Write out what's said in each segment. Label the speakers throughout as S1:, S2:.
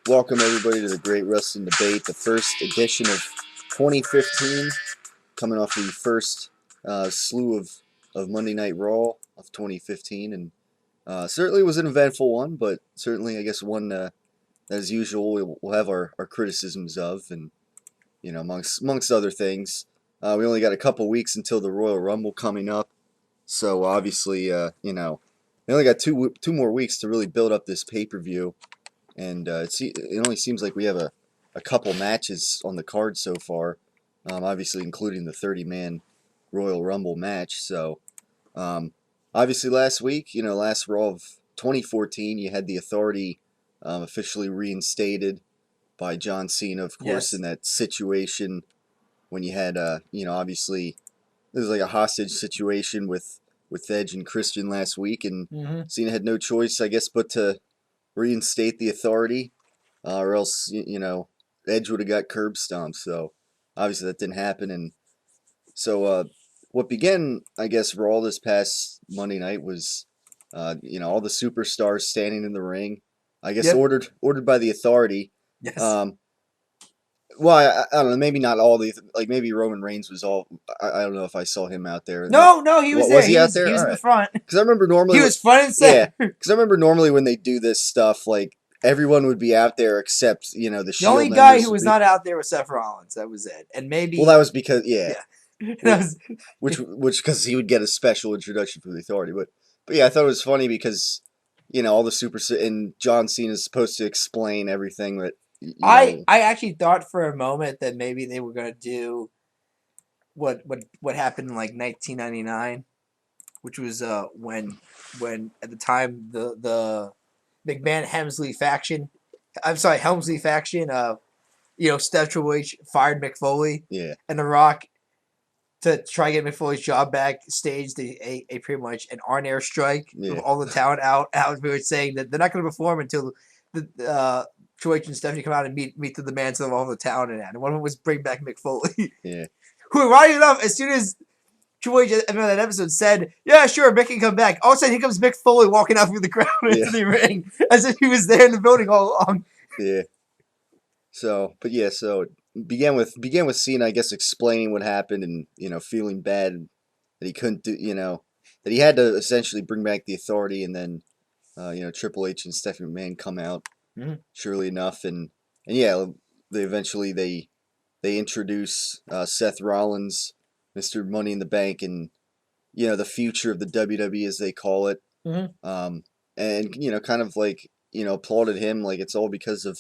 S1: Welcome everybody to the Great Wrestling Debate, the first edition of 2015, coming off the first slew of Monday Night Raw of 2015, and certainly was an eventful one, but certainly I guess one that, as usual, we'll have our criticisms of, and amongst other things. We only got a couple weeks until the Royal Rumble coming up, so obviously we only got two more weeks to really build up this pay-per-view. And it only seems like we have a couple matches on the card so far, obviously including the 30-man Royal Rumble match. So, obviously last week, last Raw of 2014, you had the Authority officially reinstated by John Cena, of course,
S2: Yes.
S1: in that situation when you had, obviously, there was like a hostage situation with Edge and Christian last week, and Cena had no choice, I guess, but to reinstate the Authority, or else Edge would have got curb stomped. So obviously that didn't happen, and so what began, I guess, Raw this past Monday night was all the superstars standing in the ring. I guess ordered by the Authority.
S2: Yes.
S1: Well, I don't know. Maybe not all the maybe Roman Reigns was all. I don't know if I saw him out there.
S2: No, he was there.
S1: Was he out there?
S2: He was in the front.
S1: Because I remember normally
S2: he was front and center.
S1: Yeah, because I remember normally when they do this stuff, like everyone would be out there except the Shield.
S2: The only guy who was not out there was Seth Rollins. That was it. And maybe
S1: that was because which because he would get a special introduction from the Authority. But yeah, I thought it was funny because all the super and John Cena is supposed to explain everything that.
S2: I actually thought for a moment that maybe they were gonna do what happened in like 1999, which was when at the time the McMahon Helmsley faction, Steph Triple H fired Mick Foley, and The Rock, to try to get Mick Foley's job back, staged a pretty much an on-air strike of all the talent out. We were saying that they're not going to perform until the Triple H and Stephanie come out and meet the demands of all the talent and that. And one of them was bring back Mick Foley.
S1: Yeah.
S2: Who, ironically enough, as soon as Triple H at the end of that episode said, "Yeah, sure, Mick can come back," all of a sudden here comes Mick Foley walking out through the crowd into the ring, as if he was there in the building all along.
S1: Yeah. So began with Cena, I guess, explaining what happened and feeling bad that he couldn't do, that he had to essentially bring back the Authority, and then Triple H and Stephanie McMahon come out. Surely enough, and they eventually they introduce Seth Rollins, Mr. Money in the Bank, and the future of the WWE, as they call it. And kind of applauded him like it's all because of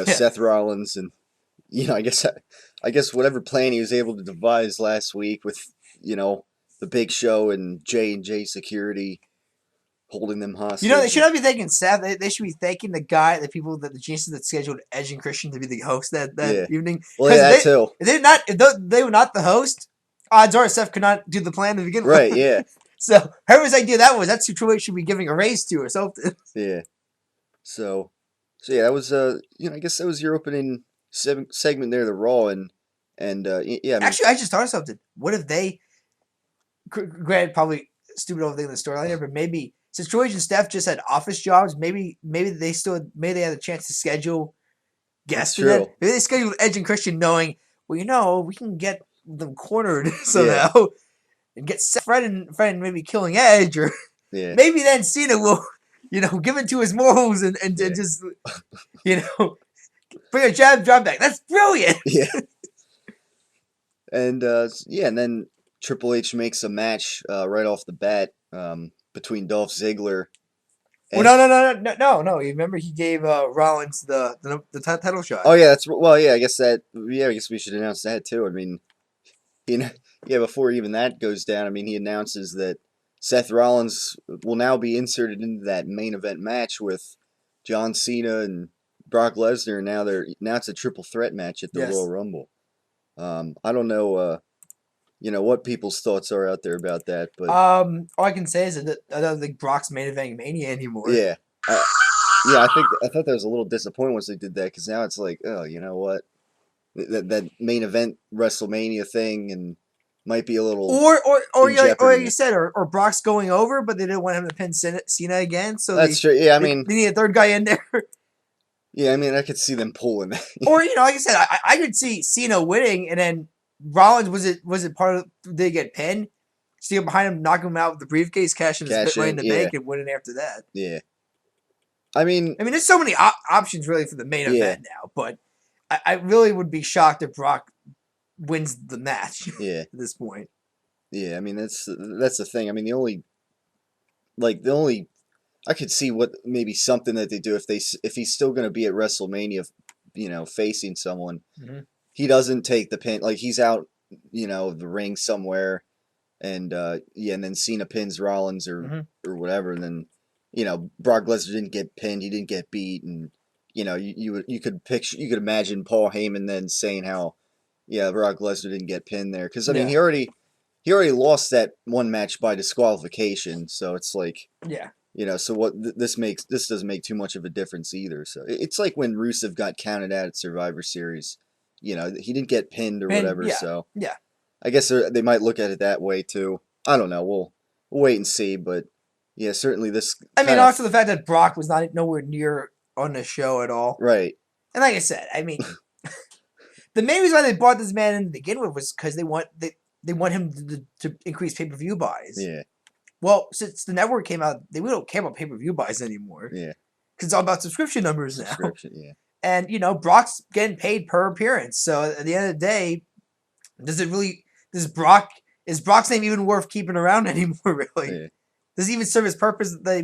S1: Seth Rollins, and I guess whatever plan he was able to devise last week with the Big Show and J&J Security holding them hostage.
S2: They should not be thanking Seth. They should be thanking the geniuses that scheduled Edge and Christian to be the host that evening.
S1: Well, yeah, that too.
S2: If they were not the host, odds are Seth could not do the plan to begin with.
S1: Right, yeah.
S2: So, whoever's idea that was, that's who Triple H should be giving a raise to or something.
S1: Yeah. So yeah, that was, I guess that was your opening segment there, the Raw, and yeah.
S2: Actually, I just thought of something. What if they, granted, probably stupid overthing in the storyline here, but maybe, since George and Steph just had office jobs, maybe they had a chance to schedule guests. Maybe they scheduled Edge and Christian knowing, well, we can get them cornered somehow and get Fred and maybe killing Edge, or maybe then Cena will, give in to his morals and just, bring a jab back. That's brilliant.
S1: Yeah. And and then Triple H makes a match right off the bat between Dolph Ziggler.
S2: Well, no. You remember he gave Rollins the title shot.
S1: Oh yeah, I guess we should announce that too. I mean, before even that goes down, I mean, he announces that Seth Rollins will now be inserted into that main event match with John Cena and Brock Lesnar. Now it's a triple threat match at the Royal Rumble. I don't know. What people's thoughts are out there about that, but
S2: all I can say is that I don't think Brock's main event Mania anymore.
S1: Yeah, I thought that was a little disappointing once they did that, because now it's like, oh, you know what, that main event WrestleMania thing, and might be a little
S2: or
S1: in jeopardy.
S2: like you said, or Brock's going over, but they didn't want him to pin Cena again, so
S1: That's true. Yeah, I
S2: they
S1: mean,
S2: need a third guy in there.
S1: yeah, I mean, I could see them pulling that.
S2: Or like I said, I could see Cena winning, and then Rollins was it part of did they get pinned? Steal behind him, knock him out with the briefcase, cash in his
S1: Cash
S2: money
S1: in,
S2: in the
S1: yeah,
S2: bank, and winning after that.
S1: yeah. I mean,
S2: There's so many options really for the main
S1: yeah,
S2: event now, but I really would be shocked if Brock wins the match
S1: yeah,
S2: at this point.
S1: yeah. I mean, that's the thing. I mean, the only I could see what maybe something that they do if he's still going to be at WrestleMania, facing someone.
S2: Mm-hmm.
S1: He doesn't take the pin, like he's out, the ring somewhere, and and then Cena pins Rollins or whatever, and then Brock Lesnar didn't get pinned, he didn't get beat, and you could imagine Paul Heyman then saying how Brock Lesnar didn't get pinned there because I mean
S2: Yeah.
S1: he already lost that one match by disqualification, so it's like
S2: Yeah.
S1: so what this doesn't make too much of a difference either. So it's like when Rusev got counted out at Survivor Series, he didn't get pinned or whatever.
S2: Yeah.
S1: So
S2: Yeah.
S1: I guess they might look at it that way too. I don't know. We'll wait and see, but yeah, certainly this.
S2: Also the fact that Brock was not nowhere near on the show at all.
S1: Right.
S2: And like I said, the main reason why they brought this man in to begin with was because they want him to increase pay-per-view buys.
S1: Yeah.
S2: Well, since the network came out, we don't care about pay-per-view buys anymore.
S1: Yeah.
S2: Because it's all about subscription numbers now.
S1: Yeah.
S2: And Brock's getting paid per appearance. So at the end of the day, is Brock's name even worth keeping around anymore? Really?
S1: Yeah.
S2: Does it even serve his purpose that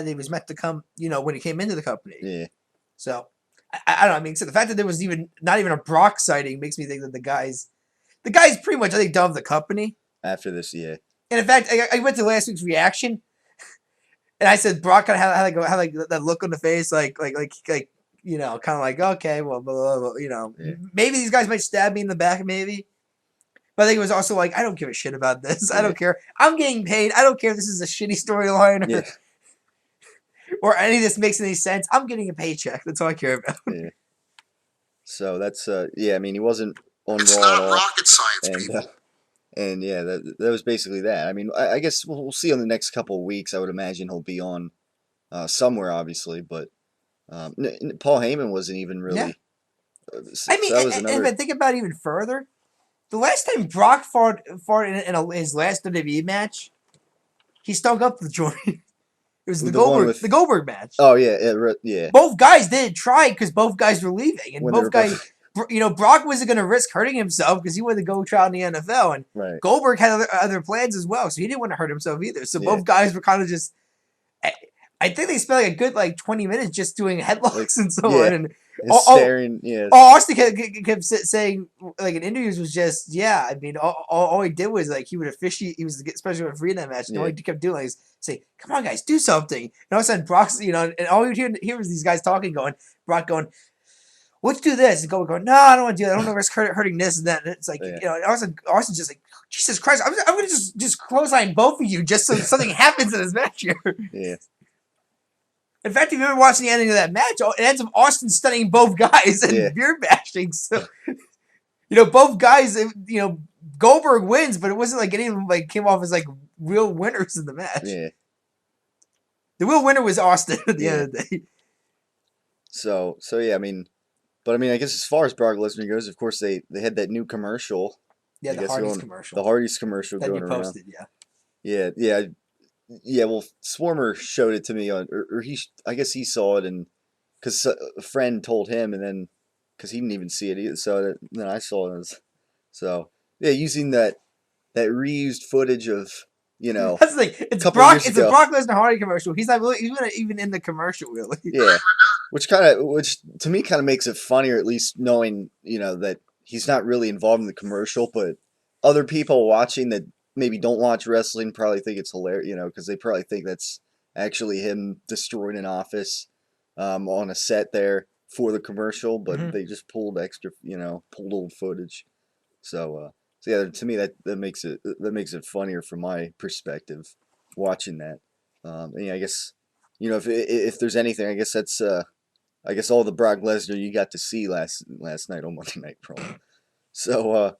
S2: he was meant to come? When he came into the company.
S1: Yeah.
S2: So I don't know. So the fact that there was not even a Brock sighting makes me think that the guy's pretty much, I think, done with the company
S1: After this, yeah.
S2: And in fact, I went to last week's reaction, and I said Brock kind of had like that look on the face, like kind of like, okay, well, blah, blah, blah,
S1: Yeah.
S2: maybe these guys might stab me in the back, maybe. But I think it was also like, I don't give a shit about this.
S1: Yeah.
S2: I don't care. I'm getting paid. I don't care if this is a shitty storyline or any of this makes any sense. I'm getting a paycheck. That's all I care about.
S1: Yeah. So that's I mean, he wasn't on
S3: It's
S1: Raw
S3: not
S1: at all,
S3: rocket science,
S1: and yeah, that was basically that. I mean, I guess we'll see in the next couple of weeks. I would imagine he'll be on somewhere, obviously, but Paul Heyman wasn't even really.
S2: Yeah.
S1: So that was another.
S2: And if I think about it even further, the last time Brock fought in his last WWE match, he stunk up the joint. It was the Goldberg match.
S1: Oh yeah.
S2: Both guys didn't try because both guys were leaving, and both guys. Brock wasn't going to risk hurting himself because he wanted to go try in the NFL, and
S1: right.
S2: Goldberg had other plans as well, so he didn't want to hurt himself either. So both guys were kind of just. I think they spent like a good 20 minutes just doing headlocks and so on, and
S1: staring. Yeah.
S2: All Austin kept saying like in interviews was just all he did was like he would officiate. He was the special referee in that match, and all he kept doing was say, "Come on, guys, do something." And all of a sudden, Brock's and all you hear was these guys talking, Brock going, let's do this. And going, no, I don't want to do that. I don't know risk hurting this and that. And it's like, Austin's just like, Jesus Christ, I'm going to just clothesline both of you just so something happens in this match here.
S1: Yeah.
S2: In fact, if you remember watching the ending of that match, it ends up Austin stunning both guys and beer bashing. So, both guys, Goldberg wins, but it wasn't like any of them came off as like real winners in the match.
S1: Yeah.
S2: The real winner was Austin at the end of the day.
S1: So yeah, I mean, I guess as far as Brock Lesnar goes, of course they had that new commercial.
S2: Yeah, the Hardy's commercial.
S1: The Hardy's commercial
S2: that
S1: going
S2: you posted,
S1: around. Yeah. Well, Swarmer showed it to me I guess he saw it, and because a friend told him, and then because he didn't even see it either, so then I saw it. Using that reused footage of.
S2: That's the thing. It's a Brock Lesnar Hardy commercial. He's not really even in the commercial, really.
S1: Yeah, which to me kind of makes it funnier, at least knowing that he's not really involved in the commercial, but other people watching that maybe don't watch wrestling probably think it's hilarious, because they probably think that's actually him destroying an office on a set there for the commercial, but they just pulled old footage. So yeah, to me that makes it funnier from my perspective, watching that. And I guess if there's anything, I guess that's all the Brock Lesnar you got to see last night on Monday Night Raw. So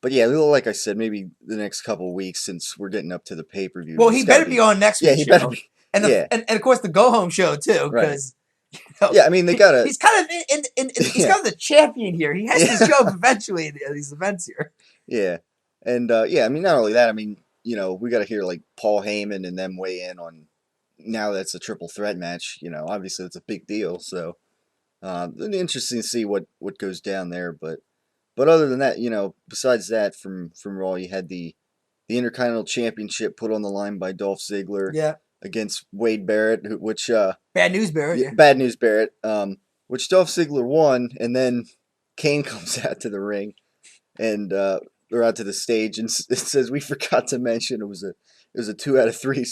S1: but yeah, like I said, maybe the next couple of weeks since we're getting up to the pay-per-view.
S2: Well,
S1: It's
S2: he
S1: got to
S2: better be
S1: be.
S2: on next
S1: Yeah,
S2: week's
S1: he better
S2: show,
S1: be.
S2: and
S1: Yeah,
S2: and of course the go home show too,
S1: right.
S2: because you know,
S1: Yeah, I mean they gotta.
S2: he's kind of he's
S1: Yeah,
S2: kind of the champion here. He has to
S1: yeah,
S2: show up eventually in these events here.
S1: yeah, and yeah, I mean not only that, I mean we got to hear like Paul Heyman and them weigh in on now that's a triple threat match. Obviously it's a big deal, so it'll be interesting to see what goes down there. But other than that, besides that, from Raw, you had the Intercontinental Championship put on the line by Dolph Ziggler
S2: Yeah,
S1: against Wade Barrett, which
S2: bad news, Barrett. Yeah,
S1: bad news Barrett, which Dolph Ziggler won, and then Kane comes out to the ring and or out to the stage, and it says we forgot to mention it was a 2 out of 3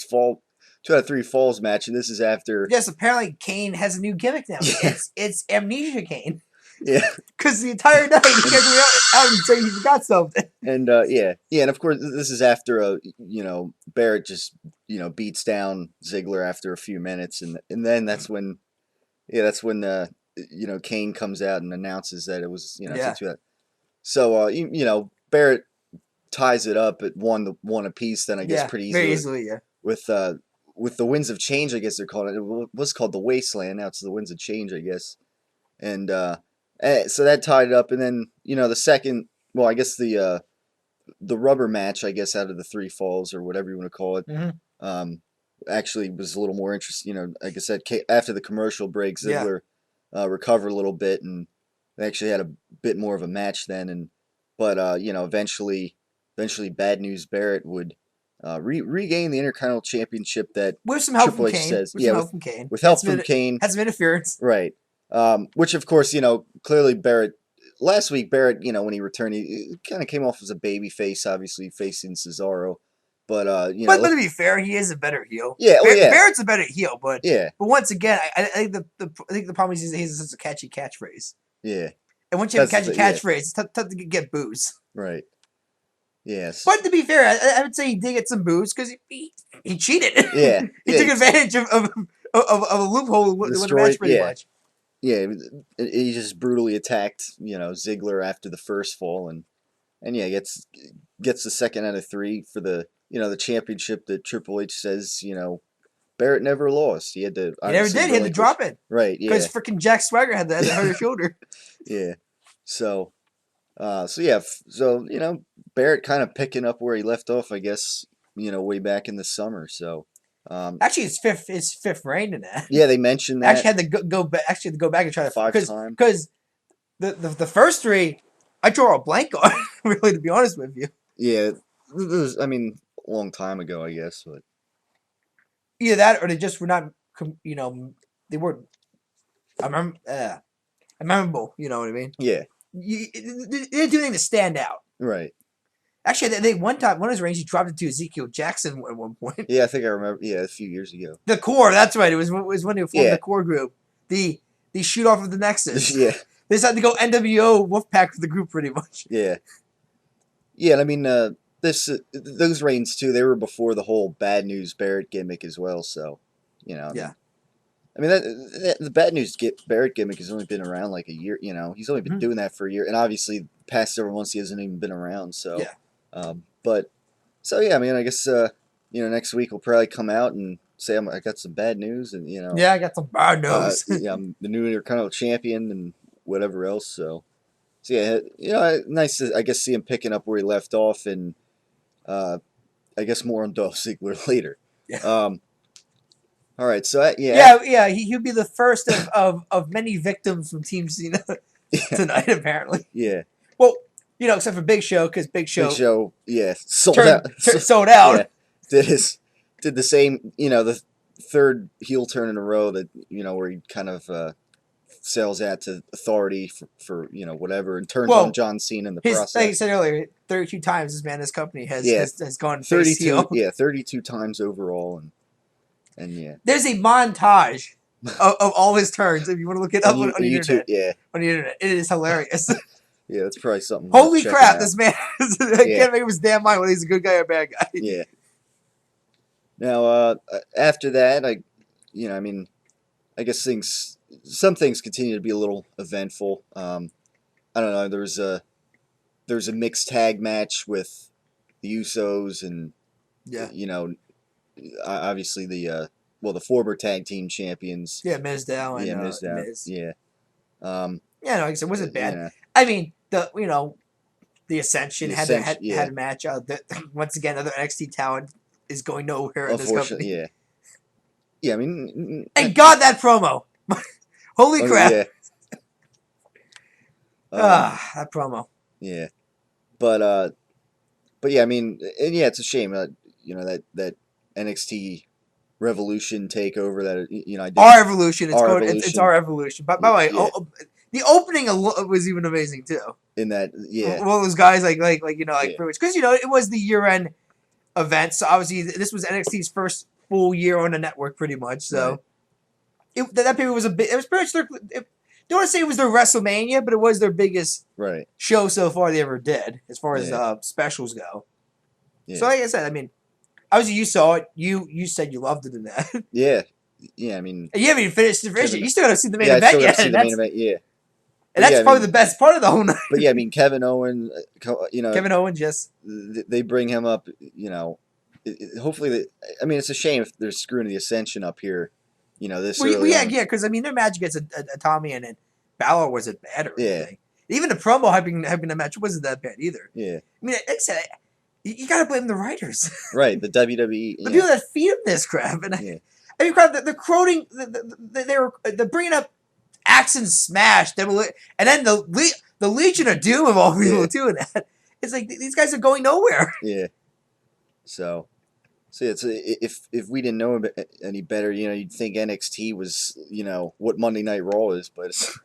S1: falls match, and this is after.
S2: yes. Apparently, Kane has a new gimmick now.
S1: Yeah,
S2: It's Amnesia Kane.
S1: yeah,
S2: Because the entire night he kept going out and saying he forgot something.
S1: and yeah, and of course this is after Barrett just beats down Ziggler after a few minutes, and then that's when Kane comes out and announces that it was it's a
S2: Yeah,
S1: 2 out. So Barrett ties it up at one apiece. Then I guess
S2: yeah,
S1: pretty
S2: very
S1: easily
S2: easily. Yeah,
S1: with the Winds of Change. I guess they're calling it. It was called the Wasteland. Now it's the Winds of Change, I guess. And so that tied it up. And then the second. Well, I guess the rubber match. I guess out of the 3 falls or whatever you want to call it.
S2: mm-hmm.
S1: Um, actually was a little more interesting. Like I said, after the commercial break,
S2: Yeah.
S1: Ziggler recovered a little bit and they actually had a bit more of a match then. But eventually Bad News Barrett would regain the Intercontinental Championship that
S2: With some help
S1: Triple
S2: from
S1: H
S2: Kane.
S1: says,
S2: With
S1: yeah,
S2: some help from Kane.
S1: with help from Kane,
S2: Had some interference.
S1: right? Which of course clearly Barrett. Last week Barrett, when he returned, he kind of came off as a baby face, obviously facing Cesaro. But
S2: But to be fair, he is a better heel.
S1: yeah, oh yeah,
S2: Barrett's a better heel, but
S1: yeah,
S2: once again, I think the problem is he has such a catchy catchphrase.
S1: yeah.
S2: And once you have a
S1: That's
S2: catchy
S1: yeah,
S2: catchphrase, it's tough to get boos.
S1: right. Yes.
S2: But to be fair, I would say he did get some boos because he cheated.
S1: Yeah,
S2: he
S1: yeah.
S2: took advantage of a loophole with the match pretty
S1: Yeah,
S2: much.
S1: yeah. He just brutally attacked Ziggler after the first fall, and yeah, gets the 2nd out of 3 for the the championship that Triple H says Barrett never lost. He had to.
S2: He never did. He had to drop it.
S1: Right. Yeah.
S2: Because freaking Jack Swagger had to hurt his shoulder.
S1: Yeah. So. So yeah. So Barrett kind of picking up where he left off, I guess. Way back in the summer. So.
S2: Actually, it's fifth reign in that.
S1: Yeah, they mentioned that.
S2: Actually, had to go back. Actually, had to go back and try to
S1: 5 times.
S2: Because the first 3, I draw a blank on. Really, to be honest with you.
S1: Yeah. I mean, a long time ago, I guess, but.
S2: Either that, or they just were not. They weren't. I remember. Memorable. You know what I mean?
S1: Yeah.
S2: They didn't do anything to stand out.
S1: Right.
S2: Actually, they one of his rings, he dropped it to Ezekiel Jackson at one point.
S1: Yeah, I think I remember. Yeah, a few years ago.
S2: The core, that's right. It was when they formed
S1: Yeah.
S2: the core group. The shoot off of the Nexus.
S1: Yeah.
S2: They decided to go NWO Wolfpack for the group, pretty much.
S1: Yeah. Yeah, and I mean, those reigns too. They were before the whole Bad News Barrett gimmick as well. So,
S2: Yeah.
S1: I mean, the Bad News Barrett gimmick has only been around like a year. He's only been
S2: Mhm.
S1: doing that for a year, and obviously, past several months he hasn't even been around. So,
S2: Yeah.
S1: But so yeah, I mean, I guess next week we'll probably come out and say I got some bad news, and
S2: Yeah, I got some bad news.
S1: yeah, I'm the new Intercontinental Champion and whatever else. So yeah, nice to I guess see him picking up where he left off, and I guess more on Dolph Ziggler later.
S2: Yeah.
S1: All right, so
S2: Yeah. He'll be the first of many victims from Team Cena tonight, apparently.
S1: Yeah.
S2: Well, except for Big Show, because Big Show,
S1: yeah, sold
S2: sold out.
S1: Yeah, did the same, the 3rd heel turn in a row that where he kind of sells out to authority for whatever and turns on John Cena in the process.
S2: Like you said earlier, 32 times this man, this company has gone
S1: 32,
S2: face heel.
S1: Yeah, 32 times overall, and yeah.
S2: There's a montage of all his turns if you want to look it up on the
S1: YouTube,
S2: internet.
S1: Yeah.
S2: On the internet, it is hilarious.
S1: Yeah, that's probably something.
S2: Holy crap!
S1: Out.
S2: This man, I can't make up his damn mind whether he's a good guy or a bad guy.
S1: Yeah. Now, after that, I guess some things continue to be a little eventful. I don't know. There was there's a mixed tag match with the Usos and
S2: Yeah.
S1: obviously the former tag team champions.
S2: Yeah, Mizdow
S1: Yeah,
S2: and
S1: Miz.
S2: Miz.
S1: Yeah. Um,
S2: Yeah, no, like I said, it wasn't
S1: you
S2: bad.
S1: know,
S2: I mean, the Ascension
S1: the
S2: had
S1: Ascension. Yeah.
S2: had a match. Once again, another NXT talent is going nowhere in this
S1: Unfortunately,
S2: company.
S1: yeah. Yeah, I mean,
S2: And God, that promo! Holy crap!
S1: yeah. Um,
S2: That promo.
S1: yeah. But yeah, I mean, and yeah, it's a shame. That NXT Revolution takeover that I did.
S2: Our Evolution. It's
S1: Our
S2: called. It's
S1: Evolution.
S2: Our Evolution. But by the way,
S1: Yeah.
S2: the opening was even amazing too.
S1: In that, yeah.
S2: All those guys like
S1: Yeah.
S2: pretty much because it was the year end event, so obviously this was NXT's first full year on the network, pretty much. So that period was a bit. It was pretty much don't want to say it was their WrestleMania, but it was their biggest show so far they ever did, as far as specials go.
S1: Yeah.
S2: So like I said, I mean, obviously you saw it. You said you loved it in that.
S1: Yeah. Yeah, I mean,
S2: and you haven't even finished the finish. You still got to see the main event
S1: I still
S2: yet.
S1: See the main event, yeah.
S2: And that's probably the best part of the whole night.
S1: But yeah, I mean, Kevin Owens,
S2: Kevin Owens, yes.
S1: They bring him up, hopefully, I mean, it's a shame if they're screwing the Ascension up here, this early on.
S2: Yeah, because I mean, their match against a Tommy and Balor wasn't bad or anything.
S1: Yeah.
S2: Even the promo hyping the match wasn't that bad either.
S1: Yeah.
S2: I mean, like I said, you got to blame the writers.
S1: Right, the WWE.
S2: The people that feed them this crap. And I mean, crap, they're quoting, they're bringing up Axe and Smash, and then the Legion of Doom of all people doing that. It's like these guys are going nowhere.
S1: Yeah. So it's if we didn't know any better, you'd think NXT was what Monday Night Raw is, but it's,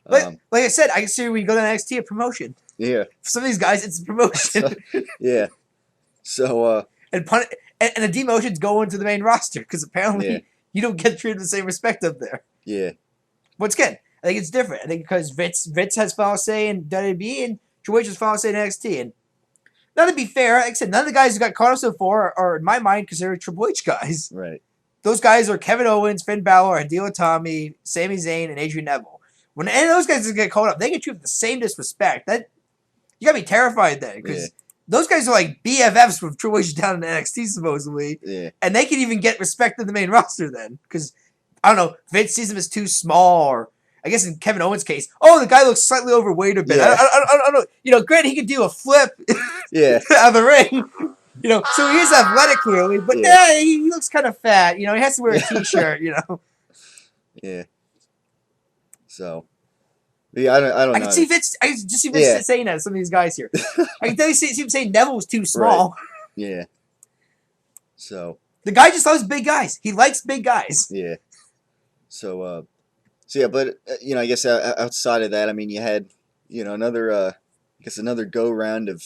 S2: But like I said, I consider when you go to NXT a promotion.
S1: Yeah.
S2: For some of these guys, it's a promotion.
S1: Yeah. So
S2: and the demotions go into the main roster because apparently you don't get treated with the same respect up there.
S1: Yeah.
S2: Once again, I think it's different. I think because Vince has final say in WWE and Triple H has final say in NXT. And now to be fair, like I said, none of the guys who got caught up so far are in my mind considered Triple H guys.
S1: Right.
S2: Those guys are Kevin Owens, Finn Balor, Hideo Itami, Sami Zayn, and Adrian Neville. When any of those guys get caught up, they get treated with the same disrespect. That you gotta be terrified then because those guys are like BFFs with Triple H down in NXT supposedly.
S1: Yeah.
S2: And they can even get respect in the main roster then because I don't know, Vince sees him as too small, or I guess in Kevin Owens' case, the guy looks slightly overweight a bit.
S1: Yeah.
S2: I don't know. Granted, he could do a flip out of the ring. So he is athletic clearly, but he looks kind of fat. He has to wear a t-shirt,
S1: Yeah. So, yeah, I don't know.
S2: I can just see Vince saying that to some of these guys here. I can tell you see him saying Neville was too small.
S1: Right. Yeah. So.
S2: The guy just loves big guys. He likes big guys.
S1: Yeah. So yeah, but I guess outside of that, I mean, you had another go round of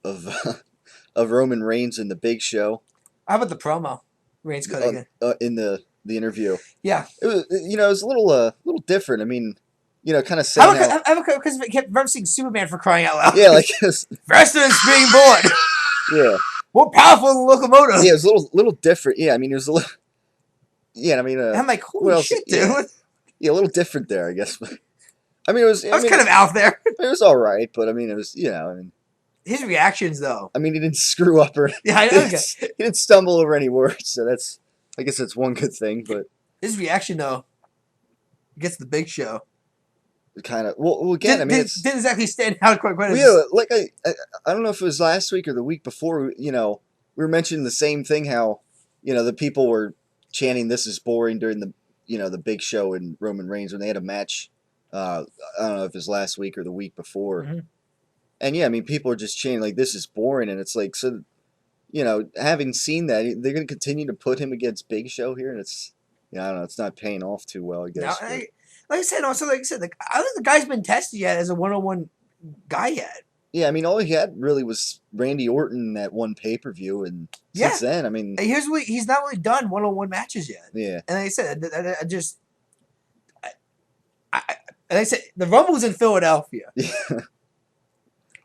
S1: of Roman Reigns in the Big Show.
S2: How about the promo? Reigns cut again
S1: in the interview.
S2: Yeah,
S1: it was it was a little different. I mean, kind of saying
S2: because it kept referencing Superman for crying out loud.
S1: Yeah, like
S2: faster than being born.
S1: Yeah,
S2: more powerful than locomotive.
S1: Yeah, it was a little different. Yeah, I mean, it was a little. Yeah, I mean,
S2: I'm like, holy shit, dude.
S1: Yeah, a little different there, I guess. But I mean, it was.
S2: I was kind of out there.
S1: It was all right, but I mean, it was. I mean.
S2: His reactions, though.
S1: I mean, he didn't screw up or.
S2: Yeah, I know.
S1: He didn't stumble over any words, so that's. I guess that's one good thing, but.
S2: His reaction, though, gets the Big Show.
S1: Kind of. Well, again, I mean,
S2: didn't exactly stand out quite.
S1: Yeah, like I don't know if it was last week or the week before. We were mentioning the same thing. How, the people were chanting "This is boring" during the, the Big Show and Roman Reigns when they had a match. I don't know if it was last week or the week before.
S2: Mm-hmm.
S1: And yeah, I mean, people are just chanting like "This is boring," and it's like, so, having seen that, they're going to continue to put him against Big Show here, and it's, I don't know, it's not paying off too well, I guess.
S2: Now, like I said, I don't think the guy's been tested yet as a one-on-one guy yet.
S1: Yeah, I mean, all he had really was Randy Orton in that one pay-per-view, and since then, I mean...
S2: Here's what he's not really done one-on-one matches yet.
S1: Yeah.
S2: And like I said, the Rumble's in Philadelphia.
S1: Yeah.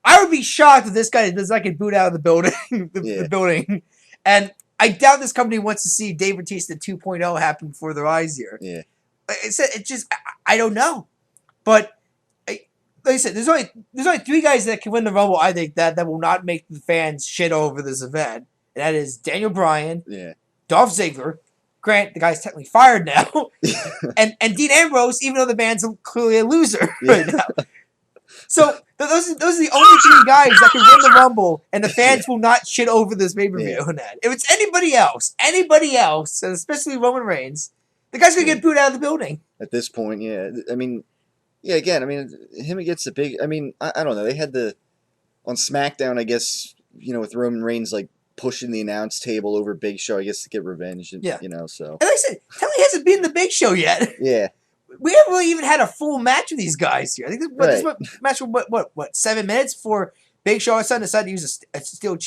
S2: I would be shocked if this guy does not get booed out of the building. The building. And I doubt this company wants to see Dave Bautista 2.0 happen before their eyes here.
S1: Yeah.
S2: I don't know. But like I said, there's only three guys that can win the Rumble. I think that will not make the fans shit over this event, and that is Daniel Bryan,
S1: Yeah.
S2: Dolph Ziggler. Grant, the guy's technically fired now, and Dean Ambrose, even though the man's clearly a loser right
S1: Yeah.
S2: now. So those are the only three guys that can win the Rumble, and the fans will not shit over this pay per view.
S1: Yeah.
S2: On that, if it's anybody else, and especially Roman Reigns, the guy's gonna
S1: Yeah.
S2: get booed out of the building.
S1: At this point, yeah. I mean, yeah. Again, I mean, him against the big. I mean, I don't know. They had the on SmackDown, I guess, with Roman Reigns like pushing the announce table over Big Show, I guess to get revenge.
S2: Yeah.
S1: So.
S2: And like I said, Telly hasn't been in the Big Show yet.
S1: Yeah.
S2: We haven't really even had a full match with these guys here. I think this match was what 7 minutes before Big Show all of a sudden decided to use a steel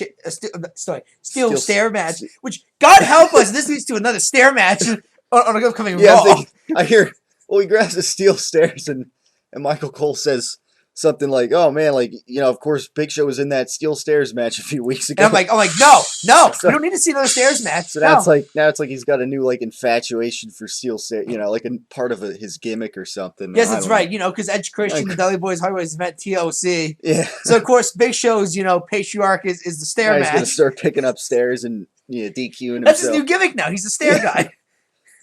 S2: stair match. Which God help us, this leads to another stair match on an upcoming Raw.
S1: I hear. Well, he grabs the steel stairs and Michael Cole says something like, "Oh man, like of course, Big Show was in that steel stairs match a few weeks ago."
S2: And I'm like, no, so, we don't need to see another stairs match.
S1: So now it's like he's got a new like infatuation for steel stairs, like a part of his gimmick or something.
S2: Yes, that's right. Because Edge Christian, the Dudley Boys Highways event TLC.
S1: Yeah.
S2: So of course, Big Show's patriarch is the stair match.
S1: He's gonna start picking up stairs and DQing himself.
S2: That's his new gimmick now. He's a stair guy.